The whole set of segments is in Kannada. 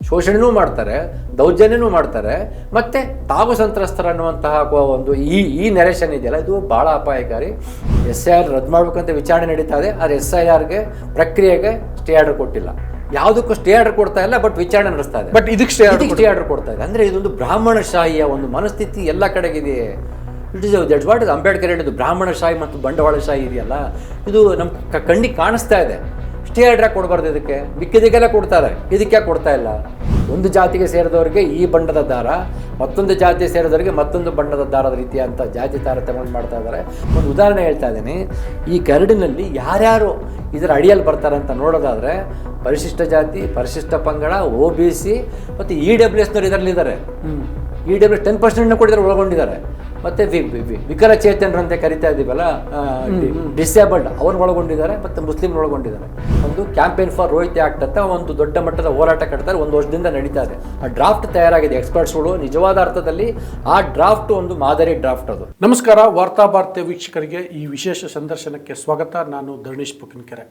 ಶೋಷಣೆನೂ ಮಾಡ್ತಾರೆ, ದೌರ್ಜನ್ಯನೂ ಮಾಡ್ತಾರೆ, ಮತ್ತು ತಾವು ಸಂತ್ರಸ್ತರ ಅನ್ನುವಂತಹ ಒಂದು ಈ ನೆರೇಷನ್ ಇದೆಯಲ್ಲ, ಇದು ಭಾಳ ಅಪಾಯಕಾರಿ. SIR ರದ್ದು ಮಾಡಬೇಕಂತ ವಿಚಾರಣೆ ನಡೀತಾ ಇದೆ. ಆದರೆ SIRಗೆ ಪ್ರಕ್ರಿಯೆಗೆ ಸ್ಟೇ ಆರ್ಡರ್ ಕೊಟ್ಟಿಲ್ಲ. ಯಾವುದಕ್ಕೂ ಸ್ಟೇ ಆರ್ಡರ್ ಕೊಡ್ತಾ ಇಲ್ಲ, ಬಟ್ ವಿಚಾರಣೆ ನಡೆಸ್ತಾ ಇದೆ. ಬಟ್ ಇದಕ್ಕೆ ಸ್ಟೇ ಆರ್ಡರ್ ಕೊಡ್ತಾ ಇದೆ. ಅಂದರೆ ಇದೊಂದು ಬ್ರಾಹ್ಮಣಶಾಹಿಯ ಒಂದು ಮನಸ್ಥಿತಿ ಎಲ್ಲ ಕಡೆಗಿದೆ. ದಟ್ಸ್ ವಾಟ್ ಇಸ್ ಅಂಬೇಡ್ಕರ್ ಹೇಳಿದ್ದು. ಬ್ರಾಹ್ಮಣಶಾಹಿ ಮತ್ತು ಬಂಡವಾಳಶಾಹಿ ಇದೆಯಲ್ಲ, ಇದು ನಮ್ಮ ಕಣ್ಣಿಗೆ ಕಾಣಿಸ್ತಾ ಇದೆ. ಸ್ಟೇ ಆರ್ಡರ್ ಕೊಡಬಾರ್ದು, ಇದಕ್ಕೆ ಮಿಕ್ಕಿದಕ್ಕೆಲ್ಲ ಕೊಡ್ತಾರೆ, ಇದಕ್ಕೆ ಯಾಕೆ ಕೊಡ್ತಾ ಇಲ್ಲ? ಒಂದು ಜಾತಿಗೆ ಸೇರಿದವರಿಗೆ ಈ ಬಣ್ಣದ ದಾರ, ಮತ್ತೊಂದು ಜಾತಿಗೆ ಸೇರಿದವರಿಗೆ ಮತ್ತೊಂದು ಬಣ್ಣದ ದಾರದ ರೀತಿಯ ಅಂತ ಜಾತಿ ತಾರತಮ್ಯ ಮಾಡ್ತಾ ಇದ್ದಾರೆ. ಒಂದು ಉದಾಹರಣೆ ಹೇಳ್ತಾ ಇದ್ದೀನಿ. ಈ ಕರಡಿನಲ್ಲಿ ಯಾರ್ಯಾರು ಇದರ ಅಡಿಯಲ್ಲಿ ಬರ್ತಾರೆ ಅಂತ ನೋಡೋದಾದರೆ, ಪರಿಶಿಷ್ಟ ಜಾತಿ, ಪರಿಶಿಷ್ಟ ಪಂಗಡ, OBC ಮತ್ತು EWSನವ್ರು ಇದರಲ್ಲಿದ್ದಾರೆ. EWS 10% ಕೂಡ ಇದರಲ್ಲಿ ಒಳಗೊಂಡಿದ್ದಾರೆ. ಮತ್ತು ವಿಕಲಚೇತನರು ಅಂತ ಕರಿತಾ ಇದ್ದೀವಲ್ಲ, ಡಿಸೇಬಲ್ಡ್, ಅವ್ರನ್ನ ಒಳಗೊಂಡಿದ್ದಾರೆ, ಮತ್ತು ಮುಸ್ಲಿಮ್ರು ಒಳಗೊಂಡಿದ್ದಾರೆ. ಒಂದು ಕ್ಯಾಂಪೇನ್ ಫಾರ್ ರೋಹಿತ್ ಆ್ಯಕ್ಟ್ ಅಂತ ಒಂದು ದೊಡ್ಡ ಮಟ್ಟದ ಹೋರಾಟ ಕಟ್ತಾರೆ, 1 ವರ್ಷದಿಂದ ನಡೀತಾ ಇದೆ. ಆ ಡ್ರಾಫ್ಟ್ ತಯಾರಾಗಿದೆ. ಎಕ್ಸ್ಪರ್ಟ್ಸ್ಗಳು ನಿಜವಾದ ಅರ್ಥದಲ್ಲಿ ಆ ಡ್ರಾಫ್ಟ್ ಒಂದು ಮಾದರಿ ಡ್ರಾಫ್ಟ್ ಅದು. ನಮಸ್ಕಾರ, ವಾರ್ತಾ ಭಾರತೀಯ ವೀಕ್ಷಕರಿಗೆ ಈ ವಿಶೇಷ ಸಂದರ್ಶನಕ್ಕೆ ಸ್ವಾಗತ. ನಾನು ಧರಣೀಶ್ ಪುಕಿನಕೆರೆ.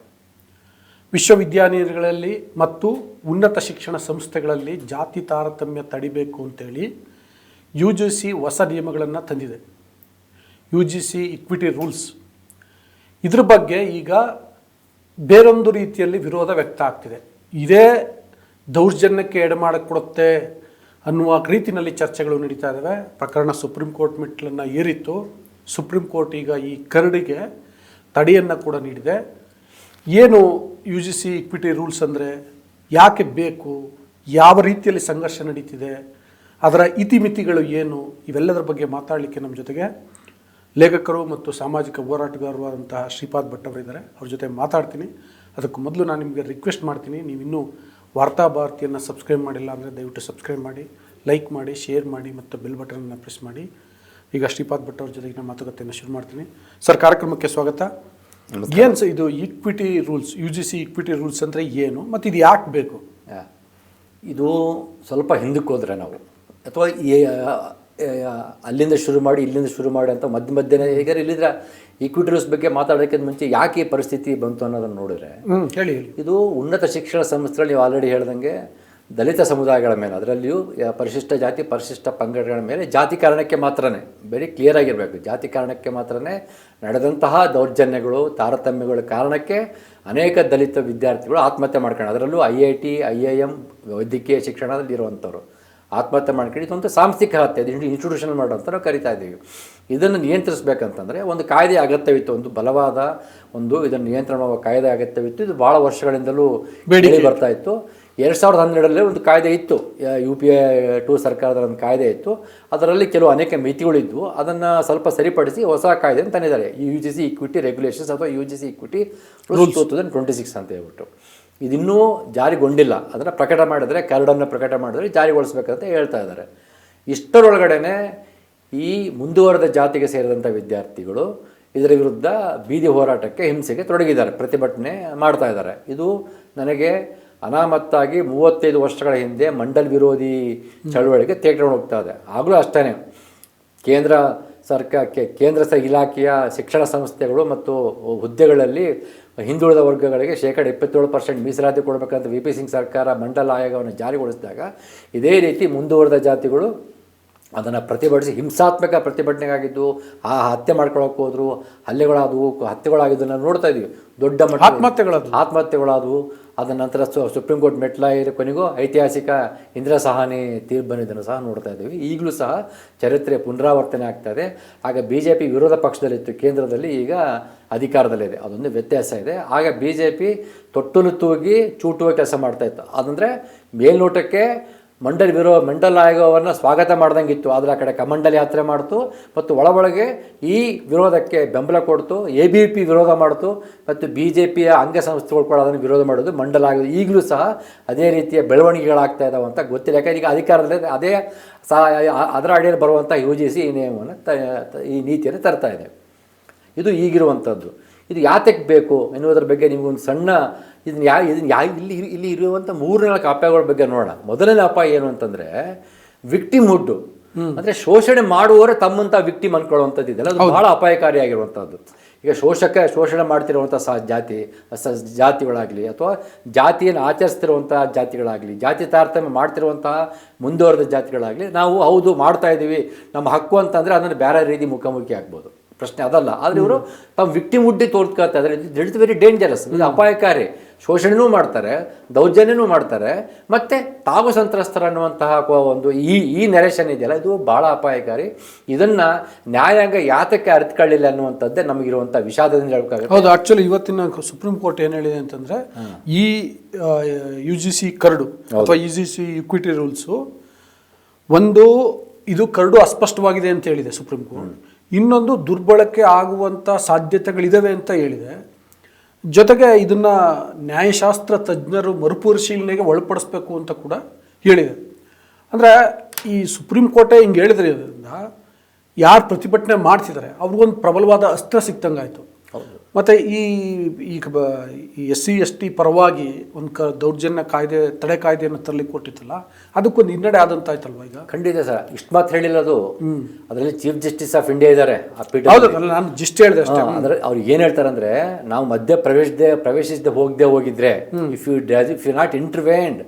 ವಿಶ್ವವಿದ್ಯಾನಿಲಯಗಳಲ್ಲಿ ಮತ್ತು ಉನ್ನತ ಶಿಕ್ಷಣ ಸಂಸ್ಥೆಗಳಲ್ಲಿ ಜಾತಿ ತಾರತಮ್ಯ ತಡಿಬೇಕು ಅಂತೇಳಿ UGC ಹೊಸ ನಿಯಮಗಳನ್ನು ತಂದಿದೆ. UGC equity rules. ಇದ್ರ ಬಗ್ಗೆ ಈಗ ಬೇರೊಂದು ರೀತಿಯಲ್ಲಿ ವಿರೋಧ ವ್ಯಕ್ತ ಆಗ್ತಿದೆ. ಇದೇ ದೌರ್ಜನ್ಯಕ್ಕೆ ಎಡೆಮಾಡಿಕೊಡುತ್ತೆ ಅನ್ನುವ ರೀತಿಯಲ್ಲಿ ಚರ್ಚೆಗಳು ನಡೀತಾ ಇದ್ದಾವೆ. ಪ್ರಕರಣ ಸುಪ್ರೀಂ ಕೋರ್ಟ್ ಮೆಟ್ಟಲನ್ನು ಏರಿತ್ತು. ಸುಪ್ರೀಂ ಕೋರ್ಟ್ ಈಗ ಈ ಕರಡಿಗೆ ತಡೆಯನ್ನು ಕೂಡ ನೀಡಿದೆ. ಏನು UGC ಇಕ್ವಿಟಿ ರೂಲ್ಸ್ ಅಂದರೆ, ಯಾಕೆ ಬೇಕು, ಯಾವ ರೀತಿಯಲ್ಲಿ ಸಂಘರ್ಷ ನಡೀತಿದೆ, ಅದರ ಇತಿಮಿತಿಗಳು ಏನು, ಇವೆಲ್ಲದರ ಬಗ್ಗೆ ಮಾತಾಡಲಿಕ್ಕೆ ನಮ್ಮ ಜೊತೆಗೆ ಲೇಖಕರು ಮತ್ತು ಸಾಮಾಜಿಕ ಹೋರಾಟಗಾರರು ಆದಂತಹ ಶ್ರೀಪಾದ್ ಭಟ್ ಅವರಿದ್ದಾರೆ. ಅವ್ರ ಜೊತೆ ಮಾತಾಡ್ತೀನಿ. ಅದಕ್ಕೂ ಮೊದಲು ನಾನು ನಿಮಗೆ ರಿಕ್ವೆಸ್ಟ್ ಮಾಡ್ತೀನಿ, ನೀವಿನ್ನೂ ವಾರ್ತಾ ಭಾರತಿಯನ್ನು ಸಬ್ಸ್ಕ್ರೈಬ್ ಮಾಡಿಲ್ಲ ಅಂದರೆ ದಯವಿಟ್ಟು ಸಬ್ಸ್ಕ್ರೈಬ್ ಮಾಡಿ, ಲೈಕ್ ಮಾಡಿ, ಶೇರ್ ಮಾಡಿ ಮತ್ತು ಬೆಲ್ ಬಟನನ್ನು ಪ್ರೆಸ್ ಮಾಡಿ. ಈಗ ಶ್ರೀಪಾದ್ ಭಟ್ ಅವ್ರ ಜೊತೆಗಿನ ಮಾತುಕತೆಯನ್ನು ಶುರು ಮಾಡ್ತೀನಿ. ಸರ್, ಕಾರ್ಯಕ್ರಮಕ್ಕೆ ಸ್ವಾಗತ. ಏನು ಸರ್ ಇದು equity rules, UGC equity rules ಅಂದರೆ ಏನು ಮತ್ತು ಇದು ಯಾಕೆ ಬೇಕು? ಇದು ಸ್ವಲ್ಪ ಹಿಂದಕ್ಕೆ ಹೋದರೆ ನಾವು, ಅಥವಾ ಅಲ್ಲಿಂದ ಶುರು ಮಾಡಿ ಇಲ್ಲಿಂದ ಶುರು ಮಾಡಿ ಅಂತ ಮಧ್ಯೆ ಹೇಗಾದ್ರೆ ಇಲ್ಲಿದ್ರೆ ಈಕ್ವಿಟಿ ರೂಲ್ಸ್ ಬಗ್ಗೆ ಮಾತಾಡೋದಕ್ಕಿಂತ ಮುಂಚೆ ಯಾಕೆ ಈ ಪರಿಸ್ಥಿತಿ ಬಂತು ಅನ್ನೋದನ್ನು ನೋಡಿದ್ರೆ, ಹೇಳಿ. ಇದು ಉನ್ನತ ಶಿಕ್ಷಣ ಸಂಸ್ಥೆಗಳಲ್ಲಿ ನೀವು ಆಲ್ರೆಡಿ ಹೇಳ್ದಂಗೆ ದಲಿತ ಸಮುದಾಯಗಳ ಮೇಲೆ, ಅದರಲ್ಲಿಯೂ ಪರಿಶಿಷ್ಟ ಜಾತಿ, ಪರಿಶಿಷ್ಟ ಪಂಗಡಗಳ ಮೇಲೆ ಜಾತಿ ಕಾರಣಕ್ಕೆ ಮಾತ್ರನೇ, ವೆರಿ ಕ್ಲಿಯರ್ ಆಗಿರಬೇಕು, ಜಾತಿ ಕಾರಣಕ್ಕೆ ಮಾತ್ರನೇ ನಡೆದಂತಹ ದೌರ್ಜನ್ಯಗಳು, ತಾರತಮ್ಯಗಳ ಕಾರಣಕ್ಕೆ ಅನೇಕ ದಲಿತ ವಿದ್ಯಾರ್ಥಿಗಳು ಆತ್ಮಹತ್ಯೆ ಮಾಡ್ಕೊಂಡು, ಅದರಲ್ಲೂ IIT, IIM ವೈದ್ಯಕೀಯ ಶಿಕ್ಷಣದಲ್ಲಿ ಇರುವಂಥವ್ರು ಆತ್ಮಹತ್ಯೆ ಮಾಡ್ಕೊಂಡು, ಇದೊಂದು ಸಾಂಸ್ಥಿಕ ಹತ್ಯೆ, ಇದು ಇನ್ಸ್ಟಿಟ್ಯೂಷನಲ್ ಮಾಡೋ ಅಂತ ನಾವು ಕರಿತಾ ಇದ್ದೀವಿ. ಇದನ್ನು ನಿಯಂತ್ರಿಸಬೇಕಂತಂದರೆ ಒಂದು ಕಾಯ್ದೆ ಅಗತ್ಯವಿತ್ತು, ಒಂದು ಬಲವಾದ ಇದನ್ನು ನಿಯಂತ್ರಣ ಮಾಡುವ ಕಾಯ್ದೆ ಅಗತ್ಯವಿತ್ತು. ಇದು ಭಾಳ ವರ್ಷಗಳಿಂದಲೂ ಬೇಡಿಕೆ ಬರ್ತಾ ಇತ್ತು. 2012ರಲ್ಲಿ ಒಂದು ಕಾಯ್ದೆ ಇತ್ತು, UPA 2 ಸರ್ಕಾರದ ಒಂದು ಕಾಯ್ದೆ ಇತ್ತು. ಅದರಲ್ಲಿ ಅನೇಕ ಮಿತಿಗಳಿದ್ವು. ಅದನ್ನು ಸ್ವಲ್ಪ ಸರಿಪಡಿಸಿ ಹೊಸ ಕಾಯ್ದೆಯನ್ನು ತಂದಿದ್ದಾರೆ, UGC ಇಕ್ವಿಟಿ ರೆಗ್ಯುಲೇಷನ್ಸ್ ಅಥವಾ UGC ಇಕ್ವಿಟಿ ರೂಲ್ಸ್ 2026 ಅಂತ ಹೇಳ್ಬಿಟ್ಟು. ಇದಿನ್ನೂ ಜಾರಿಗೊಂಡಿಲ್ಲ. ಅದನ್ನು ಪ್ರಕಟ ಮಾಡಿದರೆ, ಕರಡನ್ನು ಪ್ರಕಟ ಮಾಡಿದರೆ ಜಾರಿಗೊಳಿಸ್ಬೇಕಂತ ಹೇಳ್ತಾ ಇದ್ದಾರೆ. ಇಷ್ಟರೊಳಗಡೆ ಈ ಮುಂದುವರೆದ ಜಾತಿಗೆ ಸೇರಿದಂಥ ವಿದ್ಯಾರ್ಥಿಗಳು ಇದರ ವಿರುದ್ಧ ಬೀದಿ ಹೋರಾಟಕ್ಕೆ, ಹಿಂಸೆಗೆ ತೊಡಗಿದ್ದಾರೆ, ಪ್ರತಿಭಟನೆ ಮಾಡ್ತಾ ಇದ್ದಾರೆ. ಇದು ನನಗೆ ಅನಾಮತ್ತಾಗಿ 35 ವರ್ಷಗಳ ಹಿಂದೆ ಮಂಡಲ್ ವಿರೋಧಿ ಚಳವಳಿಗೆ ತೆಗೆದುಕೊಂಡು ಹೋಗ್ತಾ ಇದೆ. ಆಗಲೂ ಅಷ್ಟೇ, ಕೇಂದ್ರ ಇಲಾಖೆಯ ಶಿಕ್ಷಣ ಸಂಸ್ಥೆಗಳು ಮತ್ತು ಹುದ್ದೆಗಳಲ್ಲಿ ಹಿಂದುಳಿದ ವರ್ಗಗಳಿಗೆ 27% ಮೀಸಲಾತಿ ಕೊಡಬೇಕಂತ VP ಸಿಂಗ್ ಸರ್ಕಾರ ಮಂಡಲ ಆಯೋಗವನ್ನು ಜಾರಿಗೊಳಿಸಿದಾಗ ಇದೇ ರೀತಿ ಮುಂದುವರೆದ ಜಾತಿಗಳು ಅದನ್ನು ಪ್ರತಿಭಟಿಸಿ ಹಿಂಸಾತ್ಮಕ ಪ್ರತಿಭಟನೆಗಾಗಿದ್ದು, ಹತ್ಯೆ ಮಾಡ್ಕೊಳ್ಳೋಕೆ ಹೋದ್ರು, ಹತ್ಯೆಗಳಾಗಿದ್ದನ್ನು ನೋಡ್ತಾ ಇದ್ದೀವಿ. ದೊಡ್ಡ ಮಟ್ಟ ಆತ್ಮಹತ್ಯೆಗಳಾದವು. ಅದರ ನಂತರ ಸುಪ್ರೀಂ ಕೋರ್ಟ್ ಮೆಟ್ಲಾಗಿ ಕೊನೆಗೂ ಐತಿಹಾಸಿಕ ಇಂದಿರಾ ಸಹಾನಿ ತೀರ್ಪು ಬಂದಿದ್ದನ್ನು ಸಹ ನೋಡ್ತಾ ಇದ್ದೀವಿ. ಈಗಲೂ ಸಹ ಚರಿತ್ರೆ ಪುನರಾವರ್ತನೆ ಆಗ್ತಾ ಇದೆ. ಆಗ BJP ವಿರೋಧ ಪಕ್ಷದಲ್ಲಿತ್ತು, ಕೇಂದ್ರದಲ್ಲಿ ಈಗ ಅಧಿಕಾರದಲ್ಲಿದೆ. ಅದೊಂದು ವ್ಯತ್ಯಾಸ ಇದೆ. ಆಗ BJP ತೊಟ್ಟಲು ತೂಗಿ ಚೂಟುವ ಕೆಲಸ ಮಾಡ್ತಾಯಿತ್ತು. ಅದಂದರೆ ಮೇಲ್ನೋಟಕ್ಕೆ ಮಂಡಲ್ ಆಯೋಗವನ್ನು ಸ್ವಾಗತ ಮಾಡ್ದಂಗಿತ್ತು, ಆದರೆ ಆ ಕಡೆ ಕಮಂಡಲ್ ಯಾತ್ರೆ ಮಾಡ್ತು ಮತ್ತು ಒಳಗೆ ಈ ವಿರೋಧಕ್ಕೆ ಬೆಂಬಲ ಕೊಡ್ತು. ABP ವಿರೋಧ ಮಾಡ್ತು ಮತ್ತು BJPಯ ಅಂಗಸಂಸ್ಥೆಗಳು ಕೂಡ ಅದನ್ನು ವಿರೋಧ ಮಾಡೋದು ಮಂಡಲ ಆಯೋಗ. ಈಗಲೂ ಸಹ ಅದೇ ರೀತಿಯ ಬೆಳವಣಿಗೆಗಳಾಗ್ತಾ ಇದ್ದಾವೆ ಅಂತ ಗೊತ್ತಿಲ್ಲ. ಯಾಕಂದರೆ ಈಗ ಅಧಿಕಾರದಲ್ಲಿ ಅದರ ಅಡಿಯಲ್ಲಿ ಬರುವಂಥ UGC ಈ ನಿಯಮವನ್ನು, ಈ ನೀತಿಯನ್ನು ತರ್ತಾ ಇದೆ. ಇದು ಈಗಿರುವಂಥದ್ದು. ಇದು ಯಾತಕ್ಕೆ ಬೇಕು ಎನ್ನುವುದರ ಬಗ್ಗೆ ನಿಮಗೊಂದು ಸಣ್ಣ ಇಲ್ಲಿ ಇರುವಂಥ 3-4 ಅಪಾಯಗಳ ಬಗ್ಗೆ ನೋಡೋಣ. ಮೊದಲನೇ ಅಪಾಯ ಏನು ಅಂತಂದರೆ ವಿಕ್ಟಿಮ್ಹುಡ್, ಅಂದರೆ ಶೋಷಣೆ ಮಾಡುವವರೇ ತಮ್ಮಂಥ ವಿಕ್ಟಿಮ್ ಅನ್ಕೊಳ್ಳುವಂಥದ್ದು ಇದೆಯಲ್ಲ, ಅದು ಭಾಳ ಅಪಾಯಕಾರಿಯಾಗಿರುವಂಥದ್ದು. ಈಗ ಶೋಷಣೆ ಮಾಡ್ತಿರುವಂಥ ಜಾತಿಗಳಾಗಲಿ ಅಥವಾ ಜಾತಿಯನ್ನು ಆಚರಿಸ್ತಿರುವಂಥ ಜಾತಿಗಳಾಗಲಿ, ಜಾತಿ ತಾರತಮ್ಯ ಮಾಡ್ತಿರುವಂತಹ ಮುಂದುವರೆದ ಜಾತಿಗಳಾಗಲಿ, ನಾವು ಹೌದು ಮಾಡ್ತಾ ಇದ್ದೀವಿ ನಮ್ಮ ಹಕ್ಕು ಅಂತಂದರೆ ಅದನ್ನು ಬೇರೆ ರೀತಿ ಮುಖಾಮುಖಿ ಆಗ್ಬೋದು, ಪ್ರಶ್ನೆ ಅದಲ್ಲ. ಆದರೆ ಇವರು ತಮ್ಮ ವಿಕ್ಟಿಮ್ ಹುಡ್ಡಿ ತೋರ್ಸ್ಕೊಳ್ತಾ ಇದ್ದಾರೆ. ಇಟ್ಸ್ ವೆರಿ ಡೇಂಜರಸ್, ಇದು ಅಪಾಯಕಾರಿ. ಶೋಷಣೆನೂ ಮಾಡ್ತಾರೆ, ದೌರ್ಜನ್ಯನೂ ಮಾಡ್ತಾರೆ, ಮತ್ತು ತಾವು ಸಂತ್ರಸ್ತರನ್ನುವಂತಹ ಒಂದು ಈ ನೆರೇಷನ್ ಇದೆಯಲ್ಲ, ಇದು ಭಾಳ ಅಪಾಯಕಾರಿ. ಇದನ್ನು ನ್ಯಾಯಾಂಗ ಯಾತಕ್ಕೆ ಅರಿತುಕೊಳ್ಳಿಲ್ಲ ಅನ್ನುವಂಥದ್ದೇ ನಮಗಿರುವಂಥ ವಿಷಾದದಿಂದ ಹೇಳ್ಬೇಕಾಗುತ್ತೆ. ಹೌದು, ಆ್ಯಕ್ಚುಲಿ ಇವತ್ತಿನ ಸುಪ್ರೀಂ ಕೋರ್ಟ್ ಏನು ಹೇಳಿದೆ ಅಂತಂದರೆ, ಈ UGC ಕರಡು ಅಥವಾ UGC ಇಕ್ವಿಟಿ ರೂಲ್ಸು ಒಂದು ಇದು ಕರಡು ಅಸ್ಪಷ್ಟವಾಗಿದೆ ಅಂತ ಹೇಳಿದೆ ಸುಪ್ರೀಂ ಕೋರ್ಟ್. ಇನ್ನೊಂದು ದುರ್ಬಳಕೆ ಆಗುವಂಥ ಸಾಧ್ಯತೆಗಳಿದ್ದಾವೆ ಅಂತ ಹೇಳಿದೆ. ಜೊತೆಗೆ ಇದನ್ನು ನ್ಯಾಯಶಾಸ್ತ್ರ ತಜ್ಞರು ಮರುಪರಿಶೀಲನೆಗೆ ಒಳಪಡಿಸ್ಬೇಕು ಅಂತ ಕೂಡ ಹೇಳಿದೆ. ಅಂದರೆ ಈ ಸುಪ್ರೀಂ ಕೋರ್ಟೇ ಹಿಂಗೆ ಹೇಳಿದ್ರೆ ಇದರಿಂದ ಯಾರು ಪ್ರತಿಭಟನೆ ಮಾಡ್ತಿದ್ದಾರೆ ಅವ್ರಿಗೊಂದು ಪ್ರಬಲವಾದ ಅಸ್ತ್ರ ಸಿಕ್ತಂಗಾಯಿತು. ಮತ್ತು ಈ SC/ST ಪರವಾಗಿ ಒಂದು ದೌರ್ಜನ್ಯ ಕಾಯ್ದೆ, ತಡೆ ಕಾಯ್ದೆಯನ್ನು ತರಲಿಕ್ಕೆ ಕೊಟ್ಟಿತ್ತಲ್ಲ, ಅದಕ್ಕೊಂದು ಹಿನ್ನಡೆ ಆದಂತಾಯ್ತಲ್ವ ಈಗ? ಖಂಡಿತ ಸರ್, ಇಷ್ಟು ಮಾತು ಹೇಳಿಲ್ಲ ಅದು. ಅದರಲ್ಲಿ ಚೀಫ್ ಜಸ್ಟಿಸ್ ಆಫ್ ಇಂಡಿಯಾ ಇದ್ದಾರೆ ಆ ಪೀಠ. ಹೌದು, ನಾನು ಜಸ್ಟ್ ಹೇಳಿದೆ ಅಷ್ಟೇ. ಅಂದರೆ ಅವ್ರು ಏನು ಹೇಳ್ತಾರೆ ಅಂದರೆ, ನಾವು ಮಧ್ಯ ಪ್ರವೇಶಿಸದೆ ಹೋಗಿದ್ರೆ, if you not intervened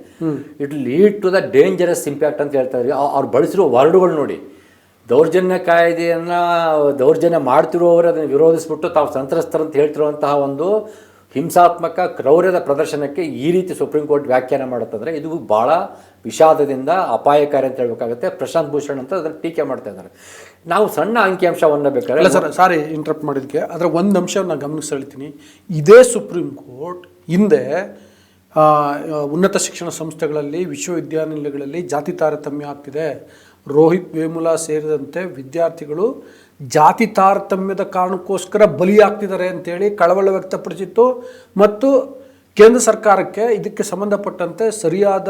it lead to the dangerous impact ಅಂತ ಹೇಳ್ತಾರೆ. ಅವ್ರು ಬಳಸಿರೋ ವರ್ಡ್ಗಳು ನೋಡಿ, ದೌರ್ಜನ್ಯ ಕಾಯ್ದೆಯನ್ನು ದೌರ್ಜನ್ಯ ಮಾಡ್ತಿರುವವರು ಅದನ್ನು ವಿರೋಧಿಸ್ಬಿಟ್ಟು ತಾವು ಸಂತ್ರಸ್ತರಂತ ಹೇಳ್ತಿರುವಂತಹ ಒಂದು ಹಿಂಸಾತ್ಮಕ ಕ್ರೌರ್ಯದ ಪ್ರದರ್ಶನಕ್ಕೆ ಈ ರೀತಿ ಸುಪ್ರೀಂ ಕೋರ್ಟ್ ವ್ಯಾಖ್ಯಾನ ಮಾಡುತ್ತಂದರೆ ಇದು ಭಾಳ ವಿಷಾದದಿಂದ ಅಪಾಯಕಾರಿ ಅಂತ ಹೇಳ್ಬೇಕಾಗುತ್ತೆ. ಪ್ರಶಾಂತ್ ಭೂಷಣ್ ಅಂತ ಅದನ್ನು ಟೀಕೆ ಮಾಡ್ತಾ ಇದ್ದಾರೆ. ನಾವು ಸಣ್ಣ ಅಂಕಿಅಂಶವನ್ನು ಬೇಕಾದ್ರೆ, ಇಲ್ಲ ಸರ್, ಸಾರಿ ಇಂಟ್ರಪ್ಟ್ ಮಾಡಿದ್ದಕ್ಕೆ. ಅದರ ಒಂದು ಅಂಶ ನಾನು ಗಮನಿಸಿ ಹೇಳ್ತೀನಿ. ಇದೇ ಸುಪ್ರೀಂ ಕೋರ್ಟ್ ಹಿಂದೆ ಉನ್ನತ ಶಿಕ್ಷಣ ಸಂಸ್ಥೆಗಳಲ್ಲಿ, ವಿಶ್ವವಿದ್ಯಾನಿಲಯಗಳಲ್ಲಿ ಜಾತಿ ತಾರತಮ್ಯ ಆಗ್ತಿದೆ, ರೋಹಿತ್ ವೇಮುಲಾ ಸೇರಿದಂತೆ ವಿದ್ಯಾರ್ಥಿಗಳು ಜಾತಿ ತಾರತಮ್ಯದ ಕಾರಣಕ್ಕೋಸ್ಕರ ಬಲಿಯಾಗ್ತಿದ್ದಾರೆ ಅಂತೇಳಿ ಕಳವಳ ವ್ಯಕ್ತಪಡಿಸಿತ್ತು ಮತ್ತು ಕೇಂದ್ರ ಸರ್ಕಾರಕ್ಕೆ ಇದಕ್ಕೆ ಸಂಬಂಧಪಟ್ಟಂತೆ ಸರಿಯಾದ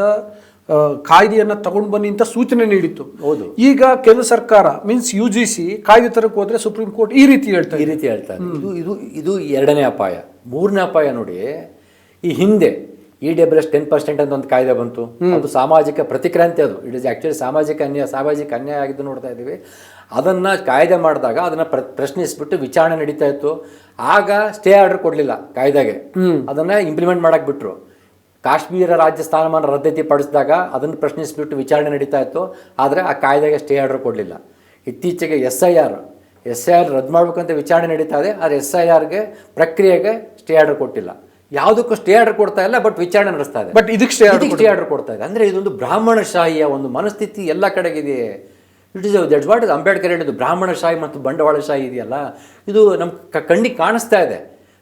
ಕಾಯ್ದೆಯನ್ನು ತಗೊಂಡು ಬನ್ನಿ ಅಂತ ಸೂಚನೆ ನೀಡಿತ್ತು. ಹೌದು, ಈಗ ಕೇಂದ್ರ ಸರ್ಕಾರ ಮೀನ್ಸ್ UGC ಕಾಯ್ದೆ ತರಕ್ಕೆ ಹೋದರೆ ಸುಪ್ರೀಂ ಕೋರ್ಟ್ ಈ ರೀತಿ ಹೇಳ್ತಾರೆ. ಇದು ಎರಡನೇ ಅಪಾಯ. ಮೂರನೇ ಅಪಾಯ ನೋಡಿ, ಈ ಹಿಂದೆ EWS 10% ಅಂತ ಒಂದು ಕಾಯ್ದೆ ಬಂತು. ಅದು ಸಾಮಾಜಿಕ ಪ್ರತಿಕ್ರಾಂತಿ. ಅದು ಇಟ್ ಇಸ್ ಆ್ಯಕ್ಚುಲಿ ಸಾಮಾಜಿಕ ಅನ್ಯಾಯ ಆಗಿದ್ದು ನೋಡ್ತಾ ಇದ್ದೀವಿ. ಅದನ್ನು ಕಾಯ್ದೆ ಮಾಡಿದಾಗ ಅದನ್ನು ಪ್ರಶ್ನಿಸ್ಬಿಟ್ಟು ವಿಚಾರಣೆ ನಡೀತಾ ಇತ್ತು. ಆಗ ಸ್ಟೇ ಆರ್ಡರ್ ಕೊಡಲಿಲ್ಲ ಕಾಯ್ದೆಗೆ, ಅದನ್ನು ಇಂಪ್ಲಿಮೆಂಟ್ ಮಾಡಕ್ಕೆ ಬಿಟ್ಟರು. ಕಾಶ್ಮೀರ ರಾಜ್ಯ ಸ್ಥಾನಮಾನ ರದ್ದತಿ ಪಡಿಸಿದಾಗ ಅದನ್ನು ಪ್ರಶ್ನಿಸಿಬಿಟ್ಟು ವಿಚಾರಣೆ ನಡೀತಾ ಇತ್ತು. ಆದರೆ ಆ ಕಾಯ್ದೆಗೆ ಸ್ಟೇ ಆರ್ಡರ್ ಕೊಡಲಿಲ್ಲ. ಇತ್ತೀಚೆಗೆ SIR ರದ್ದು ಮಾಡಬೇಕಂತ ವಿಚಾರಣೆ ನಡೀತಾ ಇದೆ. ಆದರೆ SIRಗೆ ಪ್ರಕ್ರಿಯೆಗೆ ಸ್ಟೇ ಆರ್ಡರ್ ಕೊಟ್ಟಿಲ್ಲ. ಯಾವುದಕ್ಕೂ ಸ್ಟೇ ಆರ್ಡರ್ ಕೊಡ್ತಾ ಇಲ್ಲ, ಬಟ್ ವಿಚಾರಣೆ ನಡೆಸ್ತಾ ಇದೆ. ಬಟ್ ಇದಕ್ಕೆ ಸ್ಟೇ ಆರ್ಡರ್ ಕೊಡ್ತಾ ಇದೆ. ಅಂದರೆ ಇದೊಂದು ಬ್ರಾಹ್ಮಣಶಾಹಿಯ ಒಂದು ಮನಸ್ಥಿತಿ ಎಲ್ಲ ಕಡೆಗಿದೆ. ದಟ್ಸ್ ವಾಟ್ ಇಸ್ ಅಂಬೇಡ್ಕರ್ ಹೇಳಿದ್ದು. ಬ್ರಾಹ್ಮಣಶಾಹಿ ಮತ್ತು ಬಂಡವಾಳಶಾಹಿ ಇದೆಯಲ್ಲ, ಇದು ನಮ್ಮ ಕಣ್ಣಿಗೆ ಕಾಣಿಸ್ತಾ ಇದೆ.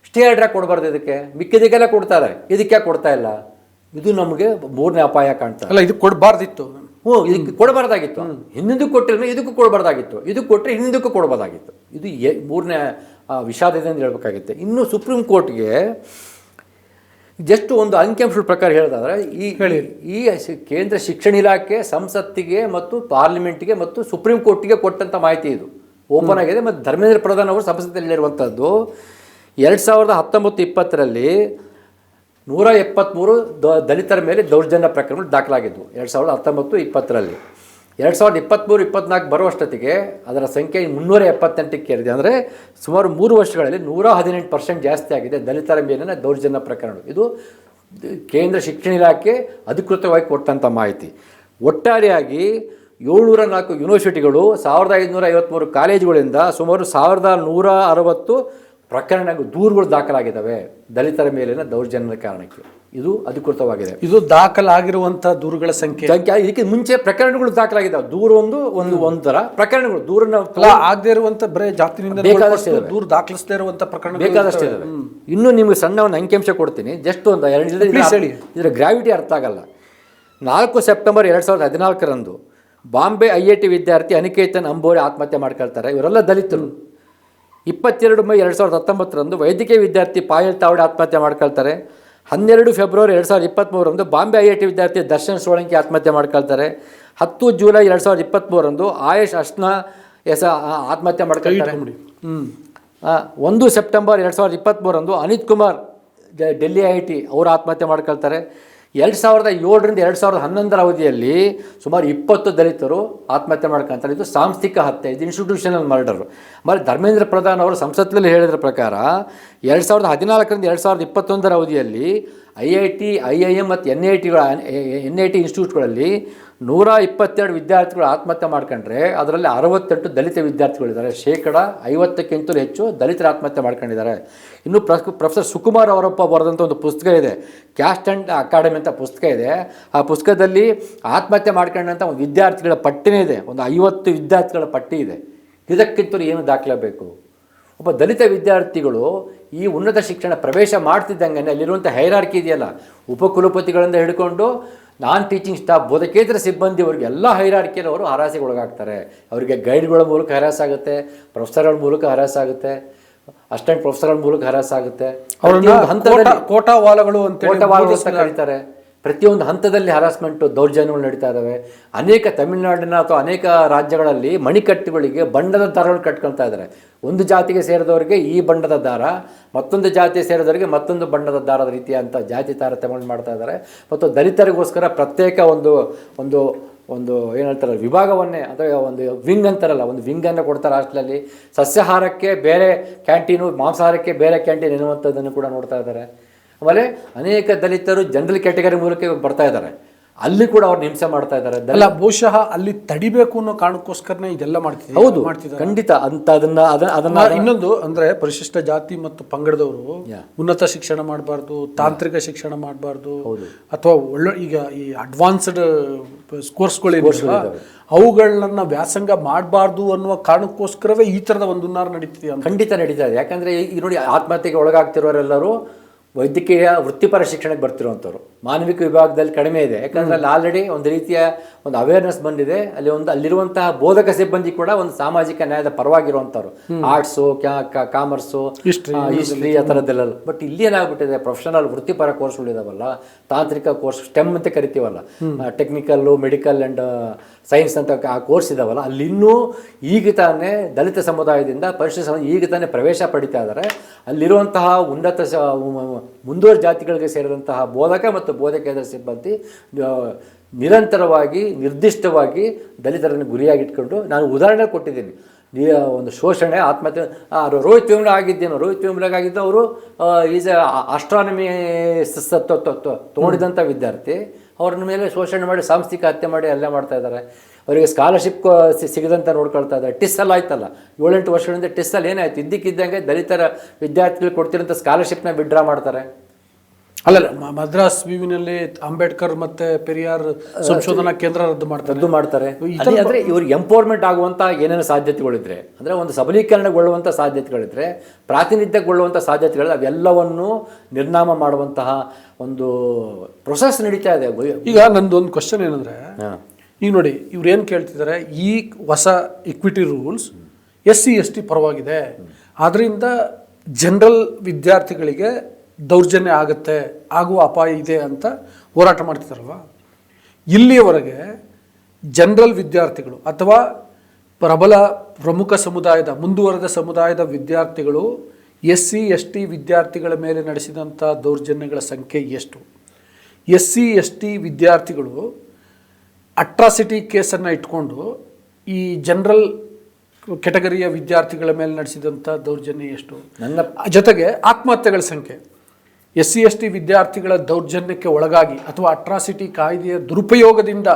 ಸ್ಟೇ ಆರ್ಡರ್ ಕೊಡಬಾರ್ದು, ಇದಕ್ಕೆ ಮಿಕ್ಕಿದಕ್ಕೆಲ್ಲ ಕೊಡ್ತಾರೆ, ಇದಕ್ಕೆ ಕೊಡ್ತಾ ಇಲ್ಲ. ಇದು ನಮಗೆ ಮೂರನೇ ಅಪಾಯ ಕಾಣ್ತಾ ಇಲ್ಲ. ಇದು ಕೊಡಬಾರ್ದಿತ್ತು. ಇದಕ್ಕೆ ಕೊಡಬಾರ್ದಾಗಿತ್ತು. ಹಿಂದಕ್ಕೂ ಕೊಟ್ಟಿಲ್ಲ, ಇದಕ್ಕೂ ಕೊಡಬಾರ್ದಾಗಿತ್ತು. ಇದಕ್ಕೆ ಕೊಟ್ಟರೆ ಹಿಂದಕ್ಕೂ ಕೊಡಬಾರ್ದಾಗಿತ್ತು. ಇದು ಮೂರನೇ ವಿಷಾದದಿಂದ ಹೇಳಬೇಕಾಗಿತ್ತು. ಇನ್ನು ಸುಪ್ರೀಂ ಕೋರ್ಟ್ಗೆ ಜಸ್ಟ್ ಒಂದು ಅಂಕಿಅಂಶದ ಪ್ರಕಾರ ಹೇಳೋದಾದ್ರೆ, ಈ ಕೇಂದ್ರ ಶಿಕ್ಷಣ ಇಲಾಖೆ ಸಂಸತ್ತಿಗೆ ಮತ್ತು ಪಾರ್ಲಿಮೆಂಟ್ಗೆ ಮತ್ತು ಸುಪ್ರೀಂ ಕೋರ್ಟಿಗೆ ಕೊಟ್ಟಂಥ ಮಾಹಿತಿ ಇದು ಓಪನ್ ಆಗಿದೆ. ಮತ್ತು ಧರ್ಮೇಂದ್ರ ಪ್ರಧಾನ್ ಅವರು ಸಂಸತ್ತಲ್ಲಿರುವಂಥದ್ದು 2019-20 173 ದಲಿತರ ಮೇಲೆ ದೌರ್ಜನ್ಯ ಪ್ರಕರಣಗಳು ದಾಖಲಾಗಿದ್ದವು 2019-20. 2023-24 ಬರುವಷ್ಟೊತ್ತಿಗೆ ಅದರ ಸಂಖ್ಯೆ 378ಕ್ಕೆ ಏರಿದೆ. ಅಂದರೆ ಸುಮಾರು 3 ವರ್ಷಗಳಲ್ಲಿ 118% ಜಾಸ್ತಿ ಆಗಿದೆ ದಲಿತರ ಮೇಲಿನ ದೌರ್ಜನ್ಯ ಪ್ರಕರಣ. ಇದು ಕೇಂದ್ರ ಶಿಕ್ಷಣ ಇಲಾಖೆ ಅಧಿಕೃತವಾಗಿ ಕೊಟ್ಟಂಥ ಮಾಹಿತಿ. ಒಟ್ಟಾರೆಯಾಗಿ 704 ಯೂನಿವರ್ಸಿಟಿಗಳು, 1553 ಕಾಲೇಜುಗಳಿಂದ ಸುಮಾರು 1160 ದೂರುಗಳು ದಾಖಲಾಗಿದ್ದಾವೆ ದಲಿತರ ಮೇಲಿನ ದೌರ್ಜನ್ಯದ ಕಾರಣಕ್ಕೆ. ಇದು ಅಧಿಕೃತವಾಗಿದೆ. ಇದು ದಾಖಲಾಗಿರುವಂಥ ದೂರುಗಳ ಸಂಖ್ಯೆ. ಇದಕ್ಕೆ ಮುಂಚೆ ಪ್ರಕರಣಗಳು ದಾಖಲಾಗಿದ್ದಾವೆ. ದೂರ ಒಂದರ ಪ್ರಕರಣಗಳು ದೂರನ ಆಗದೆ ಇರುವಂಥ ಬರೇ ಜಾತಿನಿಂದ ದೂರು ದಾಖಲಿಸದೇ ಇರುವಂಥ ಪ್ರಕರಣ ಬೇಕಾದಷ್ಟು ಇದ್ದಾವೆ. ಇನ್ನೂ ನಿಮಗೆ ಸಣ್ಣ ಒಂದು ಅಂಕಿಅಂಶ ಕೊಡ್ತೀನಿ, ಜಸ್ಟ್ ಒಂದು 2 ಇದರ ಗ್ರಾವಿಟಿ ಅರ್ಥ ಆಗಲ್ಲ. 4 ಸೆಪ್ಟೆಂಬರ್ 2014 ಬಾಂಬೆ IIT ವಿದ್ಯಾರ್ಥಿ ಅನಿಕೇತನ್ ಅಂಬೋರಿ ಆತ್ಮಹತ್ಯೆ ಮಾಡ್ಕೊಳ್ತಾರೆ. ಇವರೆಲ್ಲ ದಲಿತರು. 22 ಮೈ 2019 ವೈದ್ಯಕೀಯ ವಿದ್ಯಾರ್ಥಿ ಪಾಯಲ್ ತಾವಡೆ ಆತ್ಮಹತ್ಯೆ ಮಾಡ್ಕೊಳ್ತಾರೆ. 12 ಫೆಬ್ರವರಿ 2023 ಬಾಂಬೆ IIT ವಿದ್ಯಾರ್ಥಿ ದರ್ಶನ್ ಸೋಳಂಕಿ ಆತ್ಮಹತ್ಯೆ ಮಾಡ್ಕೊಳ್ತಾರೆ. 10 ಜುಲೈ 2023 ಆಯುಷ್ ಅಶ್ನಾ ಆತ್ಮಹತ್ಯೆ ಮಾಡ್ಕೊಳ್ತಾರೆ. 1 ಸೆಪ್ಟೆಂಬರ್ 2023 ಅನಿತ್ ಕುಮಾರ್ ಡೆಲ್ಲಿ IIT ಅವರು ಆತ್ಮಹತ್ಯೆ ಮಾಡ್ಕೊಳ್ತಾರೆ. 2007ರಿಂದ 2011 ಅವಧಿಯಲ್ಲಿ ಸುಮಾರು 20 ದಲಿತರು ಆತ್ಮಹತ್ಯೆ ಮಾಡ್ಕೊಂತಾರೆ. ಇದು ಸಾಂಸ್ಥಿಕ ಹತ್ಯೆ, ಇದು ಇನ್ಸ್ಟಿಟ್ಯೂಷನಲ್ ಮರ್ಡರ್. ಆಮೇಲೆ ಧರ್ಮೇಂದ್ರ ಪ್ರಧಾನ್ ಅವರು ಸಂಸತ್ನಲ್ಲಿ ಹೇಳಿದ್ರ ಪ್ರಕಾರ 2014ರಿಂದ 2021 ಅವಧಿಯಲ್ಲಿ IIT, IIM ಮತ್ತು NIT ಇನ್ಸ್ಟಿಟ್ಯೂಟ್ಗಳಲ್ಲಿ 122 ವಿದ್ಯಾರ್ಥಿಗಳು ಆತ್ಮಹತ್ಯೆ ಮಾಡ್ಕೊಂಡ್ರೆ ಅದರಲ್ಲಿ 68 ದಲಿತ ವಿದ್ಯಾರ್ಥಿಗಳಿದ್ದಾರೆ. 50%ಕ್ಕಿಂತಲೂ ಹೆಚ್ಚು ದಲಿತರ ಆತ್ಮಹತ್ಯೆ ಮಾಡ್ಕೊಂಡಿದ್ದಾರೆ. ಇನ್ನು ಪ್ರೊಫೆಸರ್ ಸುಕುಮಾರ್ ಅವರಪ್ಪ ಬರೆದಂಥ ಒಂದು ಪುಸ್ತಕ ಇದೆ, ಕ್ಯಾಸ್ಟ್ ಆ್ಯಂಡ್ ಅಕಾಡೆಮಿ ಅಂತ ಪುಸ್ತಕ ಇದೆ. ಆ ಪುಸ್ತಕದಲ್ಲಿ ಆತ್ಮಹತ್ಯೆ ಮಾಡ್ಕೊಂಡಂಥ ಒಂದು ವಿದ್ಯಾರ್ಥಿಗಳ ಪಟ್ಟಿನೇ ಇದೆ, ಒಂದು 50 ವಿದ್ಯಾರ್ಥಿಗಳ ಪಟ್ಟಿ ಇದೆ. ಇದಕ್ಕಿಂತಲೂ ಏನು ದಾಖಲೆ ಬೇಕು? ಒಬ್ಬ ದಲಿತ ವಿದ್ಯಾರ್ಥಿಗಳು ಈ ಉನ್ನತ ಶಿಕ್ಷಣ ಪ್ರವೇಶ ಮಾಡ್ತಿದ್ದಂಗೆ ಅಲ್ಲಿರುವಂಥ ಹೈರಾರ್ಕಿ ಇದೆಯಲ್ಲ, ಉಪಕುಲಪತಿಗಳಿಂದ ಹಿಡ್ಕೊಂಡು ನಾನ್ ಟೀಚಿಂಗ್ ಸ್ಟಾಫ್, ಬೋಧಕೇತರ ಸಿಬ್ಬಂದಿವರೆಗೆ ಎಲ್ಲ ಹೈರಾರ್ಕಿಯಲ್ಲಿ ಅವರು ಹರಾಸಿಗೆ ಒಳಗಾಗ್ತಾರೆ. ಅವರಿಗೆ ಗೈಡ್ಗಳ ಮೂಲಕ ಹರಾಸ್ ಆಗುತ್ತೆ, ಪ್ರೊಫೆಸರ್ಗಳ ಮೂಲಕ ಹರಾಸ್ ಆಗುತ್ತೆ, ಅಸಿಸ್ಟೆಂಟ್ ಪ್ರೊಫೆಸರ್ಗಳ ಮೂಲಕ ಹರಾಸ್ ಆಗುತ್ತೆ. ಕೋಟಾವಾಲಗಳು ಅಂತ ಕರೀತಾರೆ. ಪ್ರತಿಯೊಂದು ಹಂತದಲ್ಲಿ ಹರಾಸ್ಮೆಂಟು, ದೌರ್ಜನ್ಯಗಳು ನಡೀತಾ ಇದ್ದಾವೆ. ಅನೇಕ ತಮಿಳುನಾಡಿನ ಅಥವಾ ಅನೇಕ ರಾಜ್ಯಗಳಲ್ಲಿ ಮಣಿಕಟ್ಟುಗಳಿಗೆ ಬಣ್ಣದ ದಾರಗಳು ಕಟ್ಕೊಳ್ತಾ ಇದ್ದಾರೆ. ಒಂದು ಜಾತಿಗೆ ಸೇರಿದವರಿಗೆ ಈ ಬಣ್ಣದ ದಾರ, ಮತ್ತೊಂದು ಜಾತಿಗೆ ಸೇರಿದವರಿಗೆ ಮತ್ತೊಂದು ಬಣ್ಣದ ದಾರದ ರೀತಿಯಂಥ ಜಾತಿ ತಾರತಮ್ಯ ಮಾಡ್ತಾ ಇದ್ದಾರೆ. ಮತ್ತು ದಲಿತರಿಗೋಸ್ಕರ ಪ್ರತ್ಯೇಕ ಒಂದು ಒಂದು ಒಂದು ಏನು ಹೇಳ್ತಾರೆ ವಿಭಾಗವನ್ನೇ, ಅಥವಾ ಒಂದು ವಿಂಗ್ ಅಂತಾರಲ್ಲ, ಒಂದು ವಿಂಗನ್ನು ಕೊಡ್ತಾರೆ. ಹಾಸ್ಟೆಲಲ್ಲಿ ಸಸ್ಯಾಹಾರಕ್ಕೆ ಬೇರೆ ಕ್ಯಾಂಟೀನು, ಮಾಂಸಾಹಾರಕ್ಕೆ ಬೇರೆ ಕ್ಯಾಂಟೀನ್ ಎನ್ನುವಂಥದ್ದನ್ನು ಕೂಡ ನೋಡ್ತಾ ಇದ್ದಾರೆ. ಆಮೇಲೆ ಅನೇಕ ದಲಿತರು ಜನರಲ್ ಕ್ಯಾಟಗರಿ ಮೂಲಕ ಬರ್ತಾ ಇದ್ದಾರೆ, ಅಲ್ಲಿ ಕೂಡ ಅವ್ರನ್ನ ಹಿಂಸೆ ಮಾಡ್ತಾ ಇದ್ದಾರೆ. ಅಲ್ಲ, ಬಹುಶಃ ಅಲ್ಲಿ ತಡಿಬೇಕು ಅನ್ನೋ ಕಾರಣಕ್ಕೋಸ್ಕರನೇ ಇದೆಲ್ಲ ಮಾಡ್ತಿದ್ದಾರೆ. ಹೌದು, ಖಂಡಿತ ಅಂತ ಅದನ್ನ ಇನ್ನೊಂದು ಅಂದ್ರೆ ಪರಿಶಿಷ್ಟ ಜಾತಿ ಮತ್ತು ಪಂಗಡದವರು ಉನ್ನತ ಶಿಕ್ಷಣ ಮಾಡಬಾರ್ದು, ತಾಂತ್ರಿಕ ಶಿಕ್ಷಣ ಮಾಡಬಾರ್ದು, ಅಥವಾ ಒಳ್ಳೆ ಈಗ ಈ ಅಡ್ವಾನ್ಸ್ಡ್ ಕೋರ್ಸ್ಗಳೇನಿಲ್ಲ ಅವುಗಳನ್ನ ವ್ಯಾಸಂಗ ಮಾಡಬಾರ್ದು ಅನ್ನುವ ಕಾರಣಕ್ಕೋಸ್ಕರವೇ ಈ ಥರದ ಒಂದು ಹುನ್ನಾರ ನಡೀತಿದೆ. ಖಂಡಿತ ನಡೀತಾ ಇದೆ. ಯಾಕಂದ್ರೆ ಈ ನೋಡಿ, ಆತ್ಮಹತ್ಯೆಗೆ ಒಳಗಾಗ್ತಿರೋರೆಲ್ಲರೂ ವೈದ್ಯಕೀಯ ವೃತ್ತಿಪರ ಶಿಕ್ಷಣಕ್ಕೆ ಬರ್ತಿರುವಂಥವ್ರು. ಮಾನವಿಕ ವಿಭಾಗದಲ್ಲಿ ಕಡಿಮೆ ಇದೆ, ಯಾಕಂದರೆ ಅಲ್ಲಿ ಆಲ್ರೆಡಿ ಒಂದು ರೀತಿಯ ಒಂದು ಅವೇರ್ನೆಸ್ ಬಂದಿದೆ. ಅಲ್ಲಿರುವಂತಹ ಬೋಧಕ ಸಿಬ್ಬಂದಿ ಕೂಡ ಒಂದು ಸಾಮಾಜಿಕ ನ್ಯಾಯದ ಪರವಾಗಿರುವಂಥವ್ರು, ಆರ್ಟ್ಸು, ಕಾಮರ್ಸು, ಹಿಸ್ಟ್ರಿ ಆ ಥರದ್ದೆಲ್ಲ. ಬಟ್ ಇಲ್ಲಿ ಏನಾಗ್ಬಿಟ್ಟಿದೆ, ಪ್ರೊಫೆಷನಲ್ ವೃತ್ತಿಪರ ಕೋರ್ಸ್ಗಳಿದಾವಲ್ಲ, ತಾಂತ್ರಿಕ ಕೋರ್ಸ್, ಸ್ಟೆಮ್ ಅಂತ ಕರಿತೀವಲ್ಲ, ಟೆಕ್ನಿಕಲ್ಲು, ಮೆಡಿಕಲ್ ಆ್ಯಂಡ್ ಸೈನ್ಸ್ ಅಂತ ಆ ಕೋರ್ಸ್ ಇದಾವಲ್ಲ, ಅಲ್ಲಿನ್ನೂ ಈಗ ತಾನೇ ದಲಿತ ಸಮುದಾಯದಿಂದ ಪರಿಶಿಷ್ಟ ಸಮಾಜ ಈಗ ತಾನೇ ಪ್ರವೇಶ ಪಡಿತಾ ಇದ್ದಾರೆ. ಅಲ್ಲಿರುವಂತಹ ಉನ್ನತ ಮುಂದುವರೆದ ಜಾತಿಗಳಿಗೆ ಸೇರಿದಂತಹ ಬೋಧಕ ಮತ್ತು ಬೋಧಕೇತರ ಸಿಬ್ಬಂದಿ ನಿರಂತರವಾಗಿ ನಿರ್ದಿಷ್ಟವಾಗಿ ದಲಿತರನ್ನು ಗುರಿಯಾಗಿಟ್ಕೊಂಡು, ನಾನು ಉದಾಹರಣೆ ಕೊಟ್ಟಿದ್ದೀನಿ, ಒಂದು ಶೋಷಣೆ, ಆತ್ಮಹತ್ಯೆ. ರೋಹಿತ್ ವೇಮುಲ ಆಗಿದ್ದೇನು, ರೋಹಿತ್ ವೇಮುಲಾಗ ಆಗಿದ್ದು ಅವರು ಈಸ್ ಆಸ್ಟ್ರಾನಮಿ ತಗೊಂಡಿದ್ದಂಥ ವಿದ್ಯಾರ್ಥಿ, ಅವ್ರ ಮೇಲೆ ಶೋಷಣೆ ಮಾಡಿ ಸಾಂಸ್ಥಿಕ ಹತ್ಯೆ ಮಾಡಿ ಅಲ್ಲೇ ಮಾಡ್ತಾ ಇದ್ದಾರೆ. ಅವರಿಗೆ ಸ್ಕಾಲರ್ಶಿಪ್ ಸಿಗದಂತ ನೋಡ್ಕೊಳ್ತಾ ಇದ್ದಾರೆ. ಟಿಸ್ಸಲ್ಲಿ ಆಯ್ತಲ್ಲ, 7-8 ವರ್ಷಗಳಿಂದ ಟಿಸ್ಸಲ್ಲಿ ಏನಾಯ್ತು, ಇದ್ದಕ್ಕಿದ್ದಂಗೆ ದಲಿತರ ವಿದ್ಯಾರ್ಥಿಗಳು ಕೊಡ್ತಿರೋಂಥ ಸ್ಕಾಲರ್ಶಿಪ್ನ ವಿಡ್ರಾ ಮಾಡ್ತಾರೆ. ಅಲ್ಲಲ್ಲ, ಮದ್ರಾಸ್ ವಿವಿನಲ್ಲಿ ಅಂಬೇಡ್ಕರ್ ಮತ್ತೆ ಪೆರಿಯಾರ್ ಸಂಶೋಧನಾ ಕೇಂದ್ರ ರದ್ದು ಮಾಡ್ತಾರೆ. ಅಂದರೆ ಇವ್ರಿಗೆ ಎಂಪವರ್ಮೆಂಟ್ ಆಗುವಂಥ ಏನೇನು ಸಾಧ್ಯತೆಗಳಿದ್ರೆ, ಅಂದರೆ ಒಂದು ಸಬಲೀಕರಣಗೊಳ್ಳುವಂಥ ಸಾಧ್ಯತೆಗಳಿದ್ರೆ, ಪ್ರಾತಿನಿಧ್ಯಗೊಳ್ಳುವಂಥ ಸಾಧ್ಯತೆಗಳು, ಅವೆಲ್ಲವನ್ನು ನಿರ್ನಾಮ ಮಾಡುವಂತಹ ಒಂದು ಪ್ರೊಸೆಸ್ ನಡೀತಾ ಇದೆ. ಈಗ ನಂದೊಂದು ಕ್ವಶನ್ ಏನಂದರೆ, ಈಗ ನೋಡಿ, ಇವ್ರು ಏನು ಕೇಳ್ತಿದ್ದಾರೆ, ಈ ಹೊಸ ಇಕ್ವಿಟಿ ರೂಲ್ಸ್ SC/ST ಪರವಾಗಿದೆ, ಆದ್ದರಿಂದ ಜನರಲ್ ವಿದ್ಯಾರ್ಥಿಗಳಿಗೆ ದೌರ್ಜನ್ಯ ಆಗುವ ಅಪಾಯ ಇದೆ ಅಂತ ಹೋರಾಟ ಮಾಡ್ತಿದ್ದಾರಲ್ವ. ಇಲ್ಲಿಯವರೆಗೆ ಜನರಲ್ ವಿದ್ಯಾರ್ಥಿಗಳು ಅಥವಾ ಪ್ರಮುಖ ಸಮುದಾಯದ, ಮುಂದುವರೆದ ಸಮುದಾಯದ ವಿದ್ಯಾರ್ಥಿಗಳು SC/ST ವಿದ್ಯಾರ್ಥಿಗಳ ಮೇಲೆ ನಡೆಸಿದಂಥ ದೌರ್ಜನ್ಯಗಳ ಸಂಖ್ಯೆ ಎಷ್ಟು? SC/ST ವಿದ್ಯಾರ್ಥಿಗಳು ಅಟ್ರಾಸಿಟಿ ಕೇಸನ್ನು ಇಟ್ಕೊಂಡು ಈ ಜನರಲ್ ಕೆಟಗರಿಯ ವಿದ್ಯಾರ್ಥಿಗಳ ಮೇಲೆ ನಡೆಸಿದಂಥ ದೌರ್ಜನ್ಯ ಎಷ್ಟು? ಜೊತೆಗೆ ಆತ್ಮಹತ್ಯೆಗಳ ಸಂಖ್ಯೆ, SC/ST ವಿದ್ಯಾರ್ಥಿಗಳ ದೌರ್ಜನ್ಯಕ್ಕೆ ಒಳಗಾಗಿ ಅಥವಾ ಅಟ್ರಾಸಿಟಿ ಕಾಯ್ದೆಯ ದುರುಪಯೋಗದಿಂದ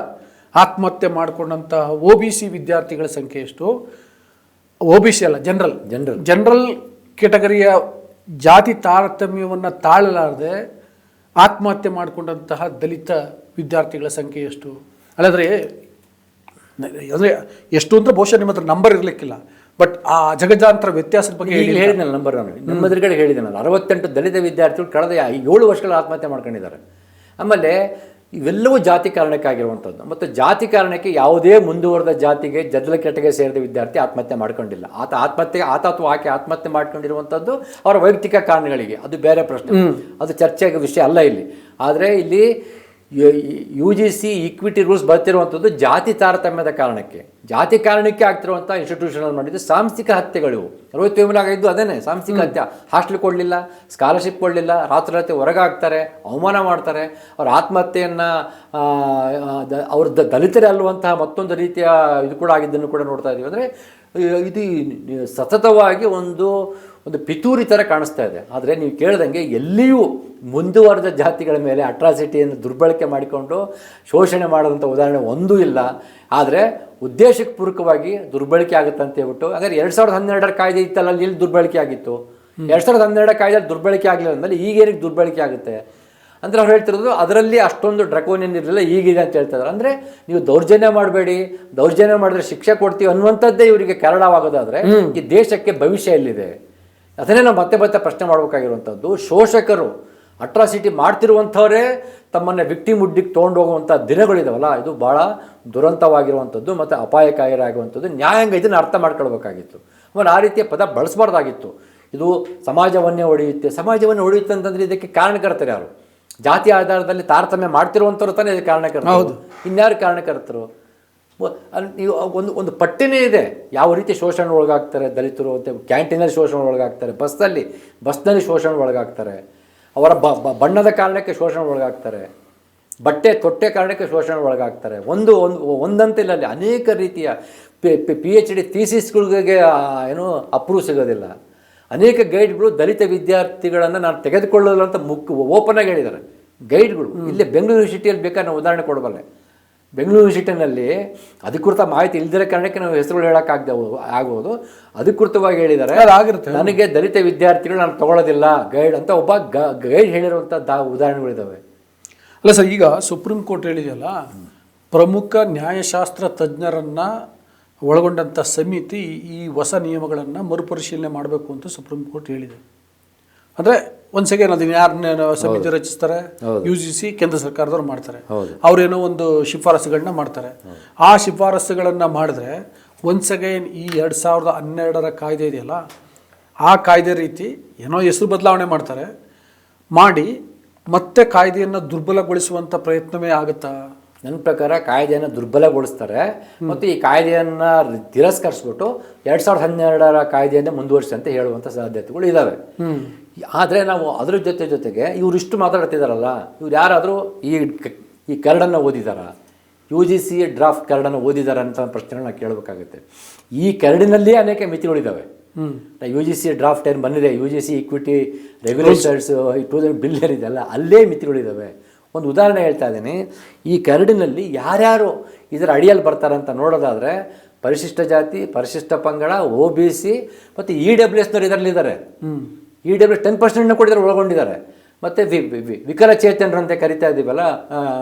ಆತ್ಮಹತ್ಯೆ ಮಾಡಿಕೊಂಡಂತಹ OBC ವಿದ್ಯಾರ್ಥಿಗಳ ಸಂಖ್ಯೆ ಎಷ್ಟು? OBC ಅಲ್ಲ, ಜನರಲ್ ಕೆಟಗರಿಯ ಜಾತಿ ತಾರತಮ್ಯವನ್ನು ತಾಳಲಾರದೆ ಆತ್ಮಹತ್ಯೆ ಮಾಡಿಕೊಂಡಂತಹ ದಲಿತ ವಿದ್ಯಾರ್ಥಿಗಳ ಸಂಖ್ಯೆ ಎಷ್ಟು? ಅಲ್ಲಂದರೆ ಎಷ್ಟು ಅಂತ ಬಹುಶಃ ನಿಮ್ಮ ಹತ್ರ ನಂಬರ್ ಇರಲಿಕ್ಕಿಲ್ಲ, ಬಟ್ ಆ ಜಗಜಾಂತರ ವ್ಯತ್ಯಾಸದ ಬಗ್ಗೆ ಹೇಳಿದ್ನಲ್ಲ ನಂಬರ್. ನಾನು ನಮ್ಮ ಎದುರುಗಡೆ ಹೇಳಿದ್ದೇನಲ್ಲ, 68 ದಲಿತ ವಿದ್ಯಾರ್ಥಿಗಳು ಕಳೆದ 7 ವರ್ಷಗಳ ಆತ್ಮಹತ್ಯೆ ಮಾಡ್ಕೊಂಡಿದ್ದಾರೆ. ಆಮೇಲೆ ಇವೆಲ್ಲವೂ ಜಾತಿ ಕಾರಣಕ್ಕಾಗಿರುವಂಥದ್ದು. ಮತ್ತು ಜಾತಿ ಕಾರಣಕ್ಕೆ ಯಾವುದೇ ಮುಂದುವರೆದ ಜಾತಿಗೆ ಜನರಲ್ ಕೆಟಗರಿ ಸೇರಿದ ವಿದ್ಯಾರ್ಥಿ ಆತ್ಮಹತ್ಯೆ ಮಾಡ್ಕೊಂಡಿಲ್ಲ. ಆತ ಅಥವಾ ಆಕೆ ಆತ್ಮಹತ್ಯೆ ಮಾಡ್ಕೊಂಡಿರುವಂಥದ್ದು ಅವರ ವೈಯಕ್ತಿಕ ಕಾರಣಗಳಿಗೆ, ಅದು ಬೇರೆ ಪ್ರಶ್ನೆ, ಅದು ಚರ್ಚೆಗೆ ವಿಷಯ ಅಲ್ಲ ಇಲ್ಲಿ. ಆದರೆ ಇಲ್ಲಿ UGC ಇಕ್ವಿಟಿ ರೂಲ್ಸ್ ಬರ್ತಿರುವಂಥದ್ದು ಜಾತಿ ತಾರತಮ್ಯದ ಕಾರಣಕ್ಕೆ. ಜಾತಿ ಕಾರಣಕ್ಕೆ ಆಗ್ತಿರುವಂಥ ಇನ್ಸ್ಟಿಟ್ಯೂಷನಲ್ ಮಾಡಿದ್ದು ಸಾಂಸ್ಥಿಕ ಹತ್ಯೆಗಳು. ರೋಹಿತ್ ವೇಮುಲ ಆಗಿದ್ದು ಅದೇನೆ, ಸಾಂಸ್ಥಿಕ ಹತ್ಯೆ. ಹಾಸ್ಟೆಲ್ ಕೊಡಲಿಲ್ಲ, ಸ್ಕಾಲರ್ಶಿಪ್ ಕೊಡಲಿಲ್ಲ, ರಾತ್ರಿ ಹೊರಗೆ ಹಾಕ್ತಾರೆ, ಅವಮಾನ ಮಾಡ್ತಾರೆ. ಅವ್ರ ಆತ್ಮಹತ್ಯೆಯನ್ನು ಅವ್ರ ದಲಿತರೇ ಅಲ್ಲುವಂತಹ ಮತ್ತೊಂದು ರೀತಿಯ ಇದು ಕೂಡ ಆಗಿದ್ದನ್ನು ಕೂಡ ನೋಡ್ತಾ ಇದ್ದೀವಿ. ಅಂದರೆ ಇದು ಸತತವಾಗಿ ಒಂದು ಪಿತೂರಿ ಥರ ಕಾಣಿಸ್ತಾ ಇದೆ. ಆದರೆ ನೀವು ಕೇಳ್ದಂಗೆ ಎಲ್ಲಿಯೂ ಮುಂದುವರೆದ ಜಾತಿಗಳ ಮೇಲೆ ಅಟ್ರಾಸಿಟಿಯನ್ನು ದುರ್ಬಳಕೆ ಮಾಡಿಕೊಂಡು ಶೋಷಣೆ ಮಾಡೋದಂಥ ಉದಾಹರಣೆ ಒಂದೂ ಇಲ್ಲ. ಆದರೆ ಉದ್ದೇಶಕ್ಕೆ ಪೂರಕವಾಗಿ ದುರ್ಬಳಕೆ ಆಗುತ್ತೆ ಅಂತ ಹೇಳ್ಬಿಟ್ಟು, ಹಾಗಾದ್ರೆ 2012ರ ಕಾಯ್ದೆ ಇತ್ತಲ್ಲ, ಅಲ್ಲಿ ಎಲ್ಲಿ ದುರ್ಬಳಕೆ ಆಗಿತ್ತು? 2012 ಕಾಯ್ದೆಯಲ್ಲಿ ದುರ್ಬಳಕೆ ಆಗಲಿಲ್ಲ ಅಂದಮೇಲೆ ಈಗೇನಿಗೆ ದುರ್ಬಳಕೆ ಆಗುತ್ತೆ ಅಂದರೆ ಅವ್ರು ಹೇಳ್ತಿರೋದು ಅದರಲ್ಲಿ ಅಷ್ಟೊಂದು ಡ್ರಕೋನಿಯನ್ ಇರಲಿಲ್ಲ, ಈಗಿದೆ ಅಂತ ಹೇಳ್ತಾ ಇದ್ದಾರೆ. ಅಂದರೆ ನೀವು ದೌರ್ಜನ್ಯ ಮಾಡಬೇಡಿ, ದೌರ್ಜನ್ಯ ಮಾಡಿದ್ರೆ ಶಿಕ್ಷೆ ಕೊಡ್ತೀವಿ ಅನ್ನುವಂಥದ್ದೇ ಇವರಿಗೆ ಕಾರಣವಾಗೋದಾದರೆ ಈ ದೇಶಕ್ಕೆ ಭವಿಷ್ಯ ಎಲ್ಲಿದೆ? ಅದನ್ನೇ ನಾವು ಮತ್ತೆ ಮತ್ತೆ ಪ್ರಶ್ನೆ ಮಾಡಬೇಕಾಗಿರುವಂಥದ್ದು. ಶೋಷಕರು ಅಟ್ರಾಸಿಟಿ ಮಾಡ್ತಿರುವಂಥವರೇ ತಮ್ಮನ್ನು ವಿಕ್ಟಿಮ್ ಹುಡ್ಡಿಗೆ ತೊಗೊಂಡು ಹೋಗುವಂಥ ದಿನಗಳಿದಾವಲ್ಲ, ಇದು ಭಾಳ ದುರಂತವಾಗಿರುವಂಥದ್ದು ಮತ್ತು ಅಪಾಯಕಾರಿಯಾಗುವಂಥದ್ದು. ನ್ಯಾಯಾಂಗ ಇದನ್ನು ಅರ್ಥ ಮಾಡ್ಕೊಳ್ಬೇಕಾಗಿತ್ತು. ಆಮೇಲೆ ಆ ರೀತಿಯ ಪದ ಬಳಸಬಾರ್ದಾಗಿತ್ತು. ಇದು ಸಮಾಜವನ್ನೇ ಹೊಡೆಯುತ್ತೆ ಅಂತಂದರೆ ಇದಕ್ಕೆ ಕಾರಣಕರ್ತರು ಯಾರು? ಜಾತಿ ಆಧಾರದಲ್ಲಿ ತಾರತಮ್ಯ ಮಾಡ್ತಿರುವಂಥವ್ರು ತಾನೇ ಇದಕ್ಕೆ ಕಾರಣಕರ್ತರು. ಇನ್ಯಾರು ಕಾರಣಕರ್ತರು? ನೀವು ಒಂದು ಪಟ್ಟಿನೇ ಇದೆ ಯಾವ ರೀತಿ ಶೋಷಣೆ ಒಳಗಾಗ್ತಾರೆ ದಲಿತರು ಅಂತ. ಕ್ಯಾಂಟೀನಲ್ಲಿ ಶೋಷಣೆ ಒಳಗಾಗ್ತಾರೆ, ಬಸ್ನಲ್ಲಿ ಶೋಷಣೆ ಒಳಗಾಗ್ತಾರೆ, ಅವರ ಬಣ್ಣದ ಕಾರಣಕ್ಕೆ ಶೋಷಣೆ ಒಳಗಾಗ್ತಾರೆ, ತೊಟ್ಟೆ ಕಾರಣಕ್ಕೆ ಶೋಷಣೆ ಒಳಗಾಗ್ತಾರೆ. ಒಂದಂತಿಲ್ಲ, ಅಲ್ಲಿ ಅನೇಕ ರೀತಿಯ PhD ಥೀಸಿಸ್ಗಳಿಗೆ ಅಪ್ರೂವ್ ಸಿಗೋದಿಲ್ಲ. ಅನೇಕ ಗೈಡ್ಗಳು ದಲಿತ ವಿದ್ಯಾರ್ಥಿಗಳನ್ನು ನಾನು ತೆಗೆದುಕೊಳ್ಳಲ್ಲ ಅಂತ ಓಪನ್ ಆಗಿ ಹೇಳಿದ್ದಾರೆ ಗೈಡ್ಗಳು. ಇಲ್ಲಿ ಬೆಂಗಳೂರು ಯೂನಿವರ್ಸಿಟಿಯಲ್ಲಿ ಬೇಕಾದ್ರೆ ನಾವು ಉದಾಹರಣೆ ಕೊಡಬಲ್ಲೆ. ಬೆಂಗಳೂರು ಯೂನಿವರ್ಸಿಟಿನಲ್ಲಿ ಅಧಿಕೃತ ಮಾಹಿತಿ ಇಲ್ದಿರೋ ಕಾರಣಕ್ಕೆ ನಾವು ಹೆಸರುಗಳು ಆಗೋದು ಅಧಿಕೃತವಾಗಿ ಹೇಳಿದ್ದಾರೆ. ನನಗೆ ದಲಿತ ವಿದ್ಯಾರ್ಥಿಗಳು ನಾನು ತಗೊಳ್ಳೋದಿಲ್ಲ ಗೈಡ್ ಅಂತ ಒಬ್ಬ ಗೈಡ್ ಹೇಳಿರುವಂಥ ಉದಾಹರಣೆಗಳಿದ್ದಾವೆ. ಅಲ್ಲ ಸರ್, ಈಗ ಸುಪ್ರೀಂ ಕೋರ್ಟ್ ಹೇಳಿದೆಯಲ್ಲ, ಪ್ರಮುಖ ನ್ಯಾಯಶಾಸ್ತ್ರ ತಜ್ಞರನ್ನು ಒಳಗೊಂಡಂಥ ಸಮಿತಿ ಈ ಹೊಸ ನಿಯಮಗಳನ್ನು ಮರುಪರಿಶೀಲನೆ ಮಾಡಬೇಕು ಅಂತ ಸುಪ್ರೀಂ ಕೋರ್ಟ್ ಹೇಳಿದೆ. ಅಂದರೆ ಒಂದು ಸೆಕೆಂಡ್ ಅದನ್ನು ಯಾರನ್ನ ಸಮಿತಿ ರಚಿಸ್ತಾರೆ? UGC ಕೇಂದ್ರ ಸರ್ಕಾರದವ್ರು ಮಾಡ್ತಾರೆ. ಅವರೇನೋ ಒಂದು ಶಿಫಾರಸುಗಳನ್ನ ಮಾಡ್ತಾರೆ. ಆ ಶಿಫಾರಸುಗಳನ್ನು ಮಾಡಿದ್ರೆ ಒಂದು ಸೆಕೆಂಡ್ ಈ 2012ರ ಕಾಯ್ದೆ ಇದೆಯಲ್ಲ, ಆ ಕಾಯ್ದೆ ರೀತಿ ಏನೋ ಹೆಸರು ಬದಲಾವಣೆ ಮಾಡಿ ಮತ್ತೆ ಕಾಯ್ದೆಯನ್ನು ದುರ್ಬಲಗೊಳಿಸುವಂಥ ಪ್ರಯತ್ನವೇ ಆಗುತ್ತಾ? ನನ್ನ ಪ್ರಕಾರ ಕಾಯ್ದೆಯನ್ನು ದುರ್ಬಲಗೊಳಿಸ್ತಾರೆ ಮತ್ತು ಈ ಕಾಯ್ದೆಯನ್ನು ತಿರಸ್ಕರಿಸ್ಬಿಟ್ಟು 2012ರ ಕಾಯ್ದೆಯನ್ನೇ ಮುಂದುವರಿಸಿ ಅಂತ ಹೇಳುವಂಥ ಸಾಧ್ಯತೆಗಳು ಇದ್ದಾವೆ. ಆದರೆ ನಾವು ಅದರ ಜೊತೆಗೆ ಇವರಿಷ್ಟು ಮಾತಾಡ್ತಿದ್ದಾರಲ್ಲ, ಇವ್ರು ಯಾರಾದರೂ ಈ ಕರಡನ್ನು ಓದಿದಾರಾ? UGC ಡ್ರಾಫ್ಟ್ ಕರಡನ್ನು ಓದಿದಾರ ಅಂತ ಪ್ರಶ್ನೆಗಳನ್ನ ಕೇಳಬೇಕಾಗುತ್ತೆ. ಈ ಕರಡಿನಲ್ಲಿ ಅನೇಕ ಮಿತಿಗಳಿದ್ದಾವೆ. UGC ಡ್ರಾಫ್ಟ್ ಏನು ಬಂದಿದೆ, UGC ಈಕ್ವಿಟಿ ರೆಗ್ಯುಲೇಷನ್ಸ್ 2000 ಬಿಲ್ ಏನಿದೆಯಲ್ಲ, ಅಲ್ಲೇ ಮಿತಿಗಳಿದ್ದಾವೆ. ಒಂದು ಉದಾಹರಣೆ ಹೇಳ್ತಾ ಇದ್ದೀನಿ. ಈ ಕರಡಿನಲ್ಲಿ ಯಾರ್ಯಾರು ಇದರ ಅಡಿಯಲ್ಲಿ ಬರ್ತಾರಂತ ನೋಡೋದಾದರೆ ಪರಿಶಿಷ್ಟ ಜಾತಿ, ಪರಿಶಿಷ್ಟ ಪಂಗಡ, OBC ಮತ್ತು EWSನವ್ರು ಇದರಲ್ಲಿದ್ದಾರೆ. EWS 10% ಕೂಡ ಇದರಲ್ಲಿ ಒಳಗೊಂಡಿದ್ದಾರೆ. ಮತ್ತು ವಿಕಲಚೇತನರು ಅಂತ ಕರಿತಾ ಇದ್ದೀವಲ್ಲ,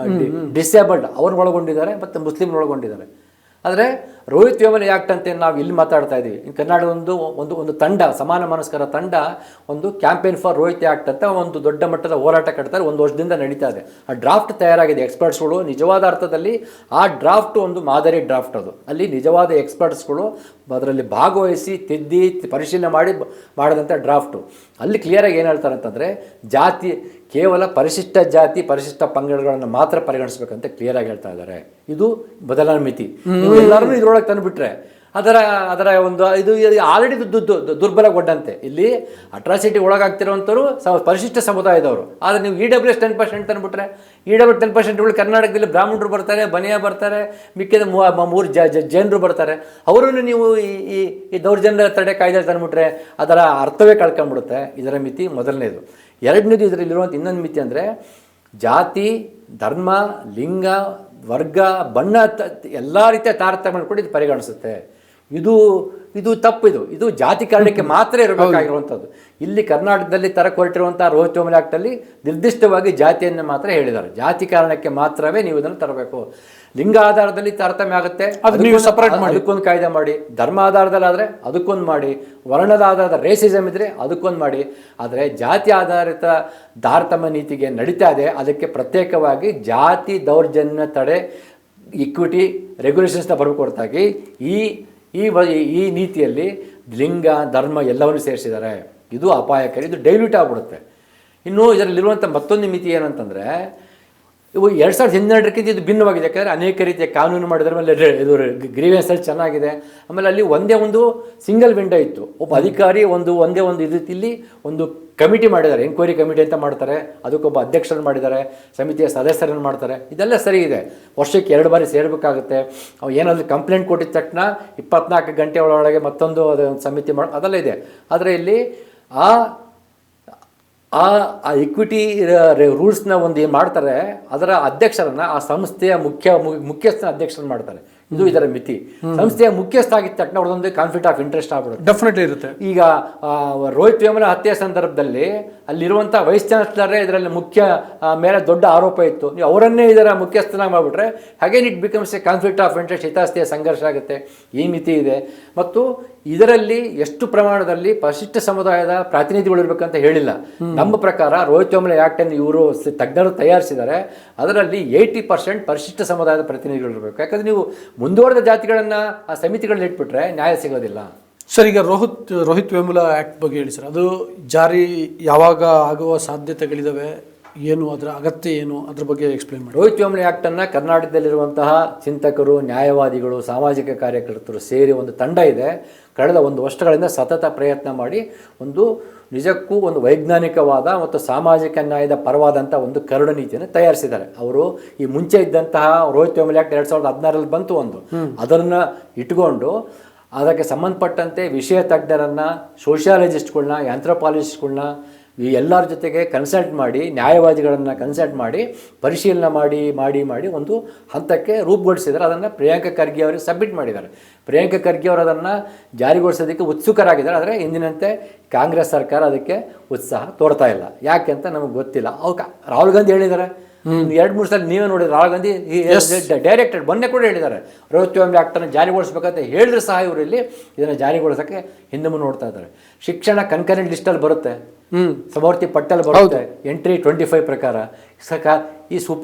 ಡಿಸೇಬಲ್ಡ್ ಅವ್ರನ್ನ ಒಳಗೊಂಡಿದ್ದಾರೆ ಮತ್ತು ಮುಸ್ಲಿಮ್ನ ಒಳಗೊಂಡಿದ್ದಾರೆ. ಆದರೆ ರೋಹಿತ್ ವೇಮುಲ ಆ್ಯಕ್ಟ್ ಅಂತ ನಾವು ಇಲ್ಲಿ ಮಾತಾಡ್ತಾ ಇದ್ದೀವಿ. ಕರ್ನಾಟಕ ಒಂದು ತಂಡ, ಸಮಾನ ಮನಸ್ಕರ ತಂಡ ಒಂದು ಕ್ಯಾಂಪೇನ್ ಫಾರ್ ರೋಹಿತ್ ಆ್ಯಕ್ಟ್ ಅಂತ ಒಂದು ದೊಡ್ಡ ಮಟ್ಟದ ಹೋರಾಟ ಕಟ್ತಾರೆ. 1 ವರ್ಷದಿಂದ ನಡೀತಾ ಇದೆ. ಆ ಡ್ರಾಫ್ಟ್ ತಯಾರಾಗಿದೆ. ಎಕ್ಸ್ಪರ್ಟ್ಸ್ಗಳು ನಿಜವಾದ ಅರ್ಥದಲ್ಲಿ ಆ ಡ್ರಾಫ್ಟ್ ಒಂದು ಮಾದರಿ ಡ್ರಾಫ್ಟ್. ಅದು ಅಲ್ಲಿ ನಿಜವಾದ ಎಕ್ಸ್ಪರ್ಟ್ಸ್ಗಳು ಅದರಲ್ಲಿ ಭಾಗವಹಿಸಿ ತಿದ್ದಿ ಪರಿಶೀಲನೆ ಮಾಡಿದಂಥ ಡ್ರಾಫ್ಟು. ಅಲ್ಲಿ ಕ್ಲಿಯರಾಗಿ ಏನು ಹೇಳ್ತಾರೆ ಅಂತಂದರೆ, ಜಾತಿ ಕೇವಲ ಪರಿಶಿಷ್ಟ ಜಾತಿ, ಪರಿಶಿಷ್ಟ ಪಂಗಡಗಳನ್ನು ಮಾತ್ರ ಪರಿಗಣಿಸಬೇಕಂತ ಕ್ಲಿಯರಾಗಿ ಹೇಳ್ತಾ ಇದ್ದಾರೆ. ಇದು ಬದಲಾವಣೆ ಮಿತಿ. ನೀವು ಎಲ್ಲರೂ ಇದರೊಳಗೆ ತಂದುಬಿಟ್ರೆ ಅದರ ಒಂದು ಇದು ಆಲ್ರೆಡಿ ದುರ್ಬಲಗೊಂಡಂತೆ. ಇಲ್ಲಿ ಅಟ್ರಾಸಿಟಿ ಒಳಗಾಗ್ತಿರೋವಂಥವ್ರು ಪರಿಶಿಷ್ಟ ಸಮುದಾಯದವರು. ಆದರೆ ನೀವು EWS 10% ತಂದುಬಿಟ್ರೆ, EWS 10% ಕರ್ನಾಟಕದಲ್ಲಿ ಬ್ರಾಹ್ಮಣರು ಬರ್ತಾರೆ, ಬನಿಯಾ ಬರ್ತಾರೆ, ಮಿಕ್ಕಿದ 3 ಜೈನರು ಬರ್ತಾರೆ. ಅವರನ್ನು ನೀವು ಈ ದೌರ್ಜನ್ಯ ತಡೆ ಕಾಯ್ದೆ ತಂದುಬಿಟ್ರೆ ಅದರ ಅರ್ಥವೇ ಕಳ್ಕೊಂಡ್ಬಿಡುತ್ತೆ. ಇದರ ಮಿತಿ ಮೊದಲನೇದು. ಎರಡನೇದು, ಇದರಲ್ಲಿರುವಂಥ ಇನ್ನೊಂದು ಮಿತಿ ಅಂದರೆ ಜಾತಿ, ಧರ್ಮ, ಲಿಂಗ, ವರ್ಗ, ಬಣ್ಣ ಎಲ್ಲ ರೀತಿಯ ತಾರತಮ್ಯ ಕೂಡ ಇದು ಪರಿಗಣಿಸುತ್ತೆ. ಇದು ತಪ್ಪು. ಇದು ಜಾತಿ ಕಾರಣಕ್ಕೆ ಮಾತ್ರ ಇರಬೇಕಾಗಿರುವಂಥದ್ದು. ಇಲ್ಲಿ ಕರ್ನಾಟಕದಲ್ಲಿ ತರಕ್ಕೆ ಹೊರಟಿರುವಂಥ ರೋಹಿತ್ ವೇಮುಲ ಆ್ಯಕ್ಟಲ್ಲಿ ನಿರ್ದಿಷ್ಟವಾಗಿ ಜಾತಿಯನ್ನು ಮಾತ್ರ ಹೇಳಿದ್ದಾರೆ. ಜಾತಿ ಕಾರಣಕ್ಕೆ ಮಾತ್ರವೇ ನೀವು ಇದನ್ನು ತರಬೇಕು. ಲಿಂಗ ಆಧಾರದಲ್ಲಿ ತಾರತಮ್ಯ ಆಗುತ್ತೆ, ಅದಕ್ಕೊಂದು ಕಾಯ್ದೆ ಮಾಡಿ. ಧರ್ಮ ಆಧಾರದಲ್ಲಾದರೆ ಅದಕ್ಕೊಂದು ಮಾಡಿ. ವರ್ಣದ ಆಧಾರದ ರೇಸಿಸಮ್ ಇದ್ದರೆ ಅದಕ್ಕೊಂದು ಮಾಡಿ. ಆದರೆ ಜಾತಿ ಆಧಾರಿತ ತಾರತಮ್ಯ ನೀತಿಗೆ ನಡೀತಾ ಇದೆ. ಅದಕ್ಕೆ ಪ್ರತ್ಯೇಕವಾಗಿ ಜಾತಿ ದೌರ್ಜನ್ಯ ತಡೆ ಇಕ್ವಿಟಿ ರೆಗ್ಯುಲೇಷನ್ಸ್ನ ಬರಬೇಕು ಹೊರತಾಗಿ ಈ ನೀತಿಯಲ್ಲಿ ಲಿಂಗ, ಧರ್ಮ ಎಲ್ಲವನ್ನೂ ಸೇರಿಸಿದ್ದಾರೆ. ಇದು ಅಪಾಯಕಾರಿ. ಇದು ಡೈಲ್ಯೂಟ್ ಆಗಿಬಿಡುತ್ತೆ. ಇನ್ನು ಇದರಲ್ಲಿರುವಂಥ ಮತ್ತೊಂದು ಮಿತಿ ಏನಂತಂದರೆ, ಇವು 2012ಕ್ಕಿಂತ ಇದು ಭಿನ್ನವಾಗಿದೆ. ಯಾಕಂದರೆ ಅನೇಕ ರೀತಿಯ ಕಾನೂನು ಮಾಡಿದ್ರ ಮೇಲೆ ಇದು ಗ್ರೀವೆನ್ಸಲ್ಲಿ ಚೆನ್ನಾಗಿದೆ. ಆಮೇಲೆ ಅಲ್ಲಿ ಒಂದೇ ಒಂದು ಸಿಂಗಲ್ ವಿಂಡೋ ಇತ್ತು. ಒಬ್ಬ ಅಧಿಕಾರಿ ಒಂದೇ ಒಂದು ಇಲ್ಲಿ ಒಂದು ಕಮಿಟಿ ಮಾಡಿದ್ದಾರೆ, ಎಂಕ್ವೈರಿ ಕಮಿಟಿ ಅಂತ ಮಾಡ್ತಾರೆ, ಅದಕ್ಕೊಬ್ಬ ಅಧ್ಯಕ್ಷರನ್ನು ಮಾಡಿದ್ದಾರೆ, ಸಮಿತಿಯ ಸದಸ್ಯರನ್ನು ಮಾಡ್ತಾರೆ. ಇದೆಲ್ಲ ಸರಿ ಇದೆ. ವರ್ಷಕ್ಕೆ 2 ಬಾರಿ ಸೇರಬೇಕಾಗುತ್ತೆ. ಅವು ಏನಾದರೂ ಕಂಪ್ಲೇಂಟ್ ಕೊಟ್ಟಿದ ತಕ್ಷಣ 24 ಗಂಟೆ ಒಳಗೆ ಮತ್ತೊಂದು ಅದೊಂದು ಸಮಿತಿ ಅದೆಲ್ಲ ಇದೆ. ಆದರೆ ಇಲ್ಲಿ ಆ ಇಕ್ವಿಟಿ ರೂಲ್ಸ್ನ ಒಂದು ಏನು ಮಾಡ್ತಾರೆ, ಅದರ ಅಧ್ಯಕ್ಷರನ್ನು ಆ ಸಂಸ್ಥೆಯ ಮುಖ್ಯಸ್ಥನ ಅಧ್ಯಕ್ಷರನ್ನು ಮಾಡ್ತಾರೆ. ಇದು ಇದರ ಮಿತಿ. ಸಂಸ್ಥೆಯ ಮುಖ್ಯಸ್ಥ ಆಗಿದ್ದ ತಕ್ಷಣ ಅವ್ರದೊಂದು ಕಾನ್ಫ್ಲಿಕ್ಟ್ ಆಫ್ ಇಂಟ್ರೆಸ್ಟ್ ಆಗ್ಬಿಡುತ್ತೆ. ಡೆಫಿನೆಟ್ಲಿ ಇರುತ್ತೆ. ಈಗ ರೋಹಿತ್ ವೇಮುಲ ಹತ್ಯೆ ಸಂದರ್ಭದಲ್ಲಿ ಅಲ್ಲಿರುವಂಥ ವೈಸ್ ಚಾನ್ಸಲರೇ ಇದರಲ್ಲಿ ಮುಖ್ಯ ಮೇಲೆ ದೊಡ್ಡ ಆರೋಪ ಇತ್ತು. ನೀವು ಅವರನ್ನೇ ಇದರ ಮುಖ್ಯಸ್ಥನಾಗಿ ಮಾಡಿಬಿಟ್ರೆ ಹಾಗೇನು it becomes A conflict of interest, ಹಿತಾಸಕ್ತಿಯ ಸಂಘರ್ಷ ಆಗುತ್ತೆ. ಈ ಮಿತಿ ಇದೆ. ಮತ್ತು ಇದರಲ್ಲಿ ಎಷ್ಟು ಪ್ರಮಾಣದಲ್ಲಿ ಪರಿಶಿಷ್ಟ ಸಮುದಾಯದ ಪ್ರಾತಿನಿಧ್ಯಗಳಿರ್ಬೇಕಂತ ಹೇಳಿಲ್ಲ. ನಮ್ಮ ಪ್ರಕಾರ ರೋಹಿತ್ ವೇಮುಲ ಆ್ಯಕ್ಟನ್ನು ಇವರು ತಜ್ಞರು ತಯಾರಿಸಿದ್ದಾರೆ. ಅದರಲ್ಲಿ 80% ಪರಿಶಿಷ್ಟ ಸಮುದಾಯದ ಪ್ರತಿನಿಧಿಗಳಿರಬೇಕು. ಯಾಕಂದರೆ ನೀವು ಮುಂದುವರೆದ ಜಾತಿಗಳನ್ನು ಆ ಸಮಿತಿಗಳನ್ನ ಇಟ್ಬಿಟ್ರೆ ನ್ಯಾಯ ಸಿಗೋದಿಲ್ಲ. ಸರ್, ಈಗ ರೋಹಿತ್ ವೇಮುಲ ಆ್ಯಕ್ಟ್ ಬಗ್ಗೆ ಹೇಳಿ ಸರ್. ಅದು ಜಾರಿ ಯಾವಾಗ ಆಗುವ ಸಾಧ್ಯತೆಗಳಿದ್ದಾವೆ, ಏನು ಅದರ ಅಗತ್ಯ ಏನು, ಅದ್ರ ಬಗ್ಗೆ ಎಕ್ಸ್ಪ್ಲೇನ್ ಮಾಡಿ. ರೋಹಿತ್ ವೇಮುಲ ಆ್ಯಕ್ಟನ್ನು ಕರ್ನಾಟಕದಲ್ಲಿರುವಂತಹ ಚಿಂತಕರು, ನ್ಯಾಯವಾದಿಗಳು, ಸಾಮಾಜಿಕ ಕಾರ್ಯಕರ್ತರು ಸೇರಿ ಒಂದು ತಂಡ ಇದೆ. ಕಳೆದ 1 ವರ್ಷಗಳಿಂದ ಸತತ ಪ್ರಯತ್ನ ಮಾಡಿ ಒಂದು ನಿಜಕ್ಕೂ ಒಂದು ವೈಜ್ಞಾನಿಕವಾದ ಮತ್ತು ಸಾಮಾಜಿಕ ನ್ಯಾಯದ ಪರವಾದಂಥ ಒಂದು ಕರಡು ನೀತಿಯನ್ನು ತಯಾರಿಸಿದ್ದಾರೆ. ಅವರು ಈ ಮುಂಚೆ ಇದ್ದಂತಹ ರೋಹಿತ್ ವೇಮುಲ ಆ್ಯಕ್ಟ್ 2016ರಲ್ಲಿ ಬಂತು ಒಂದು, ಅದನ್ನು ಇಟ್ಕೊಂಡು ಅದಕ್ಕೆ ಸಂಬಂಧಪಟ್ಟಂತೆ ವಿಷಯ ತಜ್ಞರನ್ನು, ಸೋಷಿಯಾಲಜಿಸ್ಟ್ಗಳನ್ನ, ಆಂಥ್ರೋಪಾಲಜಿಸ್ಟ್ಗಳನ್ನ ಈ ಎಲ್ಲರ ಜೊತೆಗೆ ಕನ್ಸಲ್ಟ್ ಮಾಡಿ, ನ್ಯಾಯವಾದಿಗಳನ್ನು ಕನ್ಸಲ್ಟ್ ಮಾಡಿ ಪರಿಶೀಲನೆ ಮಾಡಿ ಒಂದು ಹಂತಕ್ಕೆ ರೂಪುಗೊಳಿಸಿದ್ದಾರೆ. ಅದನ್ನು ಪ್ರಿಯಾಂಕ ಖರ್ಗೆ ಅವರಿಗೆ ಸಬ್ಮಿಟ್ ಮಾಡಿದ್ದಾರೆ. ಪ್ರಿಯಾಂಕ ಖರ್ಗೆ ಅವರು ಅದನ್ನು ಜಾರಿಗೊಳಿಸೋದಕ್ಕೆ ಉತ್ಸುಕರಾಗಿದ್ದಾರೆ. ಆದರೆ ಇಂದಿನಂತೆ ಕಾಂಗ್ರೆಸ್ ಸರ್ಕಾರ ಅದಕ್ಕೆ ಉತ್ಸಾಹ ತೋರ್ತಾ ಇಲ್ಲ. ಯಾಕೆ ಅಂತ ನಮಗೆ ಗೊತ್ತಿಲ್ಲ. ರಾಹುಲ್ ಗಾಂಧಿ ಹೇಳಿದ್ದಾರೆ, 2-3 ಸಲ ನೀವೇ ನೋಡಿದ್ರೆ ರಾಹುಲ್ ಗಾಂಧಿ ಡೈರೆಕ್ಟೆಡ್ ಮೊನ್ನೆ ಕೂಡ ಹೇಳಿದ್ದಾರೆ ರೋಹಿತ್ ವೇಮುಲ ಆ್ಯಕ್ಟನ್ನು ಜಾರಿಗೊಳಿಸ್ಬೇಕಂತ ಹೇಳಿದ್ರೆ ಸಹ ಇವರಲ್ಲಿ ಇದನ್ನು ಜಾರಿಗೊಳಿಸೋಕ್ಕೆ ಹಿಂದೆ ಮುಂದೆ ನೋಡ್ತಾ ಇದ್ದಾರೆ. ಶಿಕ್ಷಣ ಕನ್ಕರೆಂಟ್ ಲಿಸ್ಟಲ್ಲಿ ಬರುತ್ತೆ, ಸಮವರ್ತಿ ಪಟ್ಟಲ್ಲಿ ಬರುತ್ತೆ, ಎಂಟ್ರಿ 25 ಪ್ರಕಾರ.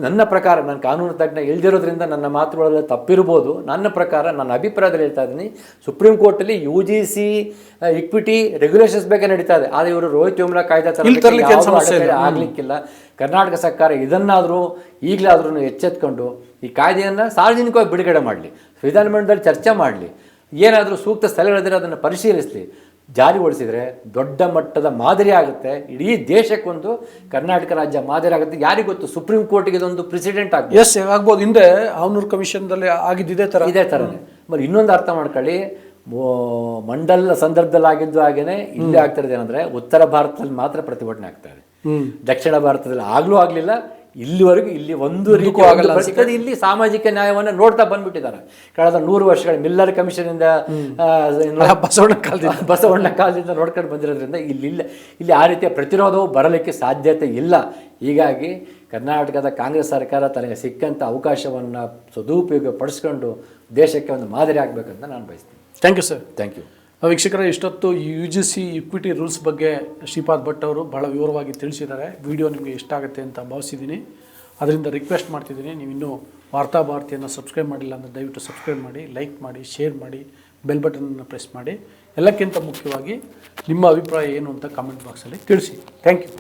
ನನ್ನ ಪ್ರಕಾರ, ನಾನು ಕಾನೂನು ತಜ್ಞ ಇಲ್ದಿರೋದ್ರಿಂದ ನನ್ನ ಮಾತುಗಳಲ್ಲಿ ತಪ್ಪಿರ್ಬೋದು. ನನ್ನ ಪ್ರಕಾರ, ನನ್ನ ಅಭಿಪ್ರಾಯದಲ್ಲಿ ಹೇಳ್ತಾ ಇದ್ದೀನಿ, ಸುಪ್ರೀಂ ಕೋರ್ಟಲ್ಲಿ UGC ಇಕ್ವಿಟಿ ರೆಗ್ಯುಲೇಷನ್ಸ್ ಬಗ್ಗೆ ನಡೀತಾ ಇದೆ. ಆದರೆ ಇವರು ರೋಹಿತ್ ವೇಮುಲ ಕಾಯ್ದೆ ಆಗಲಿಕ್ಕಿಲ್ಲ. ಕರ್ನಾಟಕ ಸರ್ಕಾರ ಇದನ್ನಾದರೂ ಈಗಲಾದ್ರೂ ಎಚ್ಚೆತ್ಕೊಂಡು ಈ ಕಾಯ್ದೆಯನ್ನು ಸಾರ್ವಜನಿಕವಾಗಿ ಬಿಡುಗಡೆ ಮಾಡಲಿ, ವಿಧಾನಮಂಡಲದಲ್ಲಿ ಚರ್ಚೆ ಮಾಡಲಿ, ಏನಾದರೂ ಸೂಕ್ತ ಸ್ಥಳಗಳಿದ್ರೆ ಅದನ್ನು ಪರಿಶೀಲಿಸಲಿ. ಜಾರಿಗೊಳಿಸಿದರೆ ದೊಡ್ಡ ಮಟ್ಟದ ಮಾದರಿ ಆಗುತ್ತೆ. ಇಡೀ ದೇಶಕ್ಕೊಂದು ಕರ್ನಾಟಕ ರಾಜ್ಯ ಮಾದರಿ ಆಗುತ್ತೆ. ಯಾರಿಗೂ ಗೊತ್ತು, ಸುಪ್ರೀಂ ಕೋರ್ಟ್ಗೆ ಇದೊಂದು ಪ್ರೆಸಿಡೆಂಟ್ ಆಗುತ್ತೆ. ಆಗ್ಬೋದು. ಹಿಂದೆ ಆವನೂರು ಕಮಿಷನ್ದಲ್ಲಿ ಆಗಿದ್ದಿದೆ ಥರನೇ. మరి ಇನ್ನೊಂದು ಅರ್ಥ ಮಾಡ್ಕೊಳ್ಳಿ, ಮಂಡಲ ಸಂದರ್ಭದಲ್ಲಿ ಆಗಿದ್ದು ಹಾಗೇನೆ ಇಲ್ಲಿ ಆಗ್ತಿರೋದು ಏನಂದ್ರೆ, ಉತ್ತರ ಭಾರತದಲ್ಲಿ ಮಾತ್ರ ಪ್ರತಿಭಟನೆ ಆಗ್ತಾ ಇದೆ. ದಕ್ಷಿಣ ಭಾರತದಲ್ಲಿ ಆಗಲಿಲ್ಲ. ಇಲ್ಲಿವರೆಗೂ ಇಲ್ಲಿ ಒಂದು ರೀತಿ ಆಗಲ್ಲ. ಇಲ್ಲಿ ಸಾಮಾಜಿಕ ನ್ಯಾಯವನ್ನು ನೋಡ್ತಾ ಬಂದ್ಬಿಟ್ಟಿದ್ದಾರೆ. ಕಳೆದ 100 ವರ್ಷಗಳ ಮಿಲ್ಲರ್ ಕಮಿಷನ್ ಬಸವಣ್ಣ ಕಾಲದಿಂದ ನೋಡ್ಕೊಂಡು ಬಂದಿರೋದ್ರಿಂದ ಇಲ್ಲಿ ಆ ರೀತಿಯ ಪ್ರತಿರೋಧವು ಬರಲಿಕ್ಕೆ ಸಾಧ್ಯತೆ ಇಲ್ಲ. ಹೀಗಾಗಿ ಕರ್ನಾಟಕದ ಕಾಂಗ್ರೆಸ್ ಸರ್ಕಾರ ತನಗೆ ಸಿಕ್ಕಂಥ ಅವಕಾಶವನ್ನು ಸದುಪಯೋಗ ಪಡಿಸ್ಕೊಂಡು ದೇಶಕ್ಕೆ ಒಂದು ಮಾದರಿ ಆಗಬೇಕಂತ ನಾನು ಬಯಸ್ತೀನಿ. Thank you sir. Thank you. ವೀಕ್ಷಕರೇ, ಇಷ್ಟೊತ್ತು UGC ಇಕ್ವಿಟಿ ರೂಲ್ಸ್ ಬಗ್ಗೆ ಶ್ರೀಪಾದ್ ಭಟ್ ಅವರು ಬಹಳ ವಿವರವಾಗಿ ತಿಳಿಸಿದ್ದಾರೆ. ವಿಡಿಯೋ ನಿಮಗೆ ಇಷ್ಟ ಆಗುತ್ತೆ ಅಂತ ಭಾವಿಸಿದ್ದೀನಿ. ಅದರಿಂದ ರಿಕ್ವೆಸ್ಟ್ ಮಾಡ್ತಿದ್ದೀನಿ, ನೀವು ಇನ್ನೂ ವಾರ್ತಾ ಭಾರತಿಯನ್ನು ಸಬ್ಸ್ಕ್ರೈಬ್ ಮಾಡಿಲ್ಲ ಅಂದರೆ ದಯವಿಟ್ಟು ಸಬ್ಸ್ಕ್ರೈಬ್ ಮಾಡಿ, ಲೈಕ್ ಮಾಡಿ, ಶೇರ್ ಮಾಡಿ, ಬೆಲ್ ಬಟನನ್ನು ಪ್ರೆಸ್ ಮಾಡಿ. ಎಲ್ಲಕ್ಕಿಂತ ಮುಖ್ಯವಾಗಿ ನಿಮ್ಮ ಅಭಿಪ್ರಾಯ ಏನು ಅಂತ ಕಾಮೆಂಟ್ ಬಾಕ್ಸಲ್ಲಿ ತಿಳಿಸಿ. Thank you.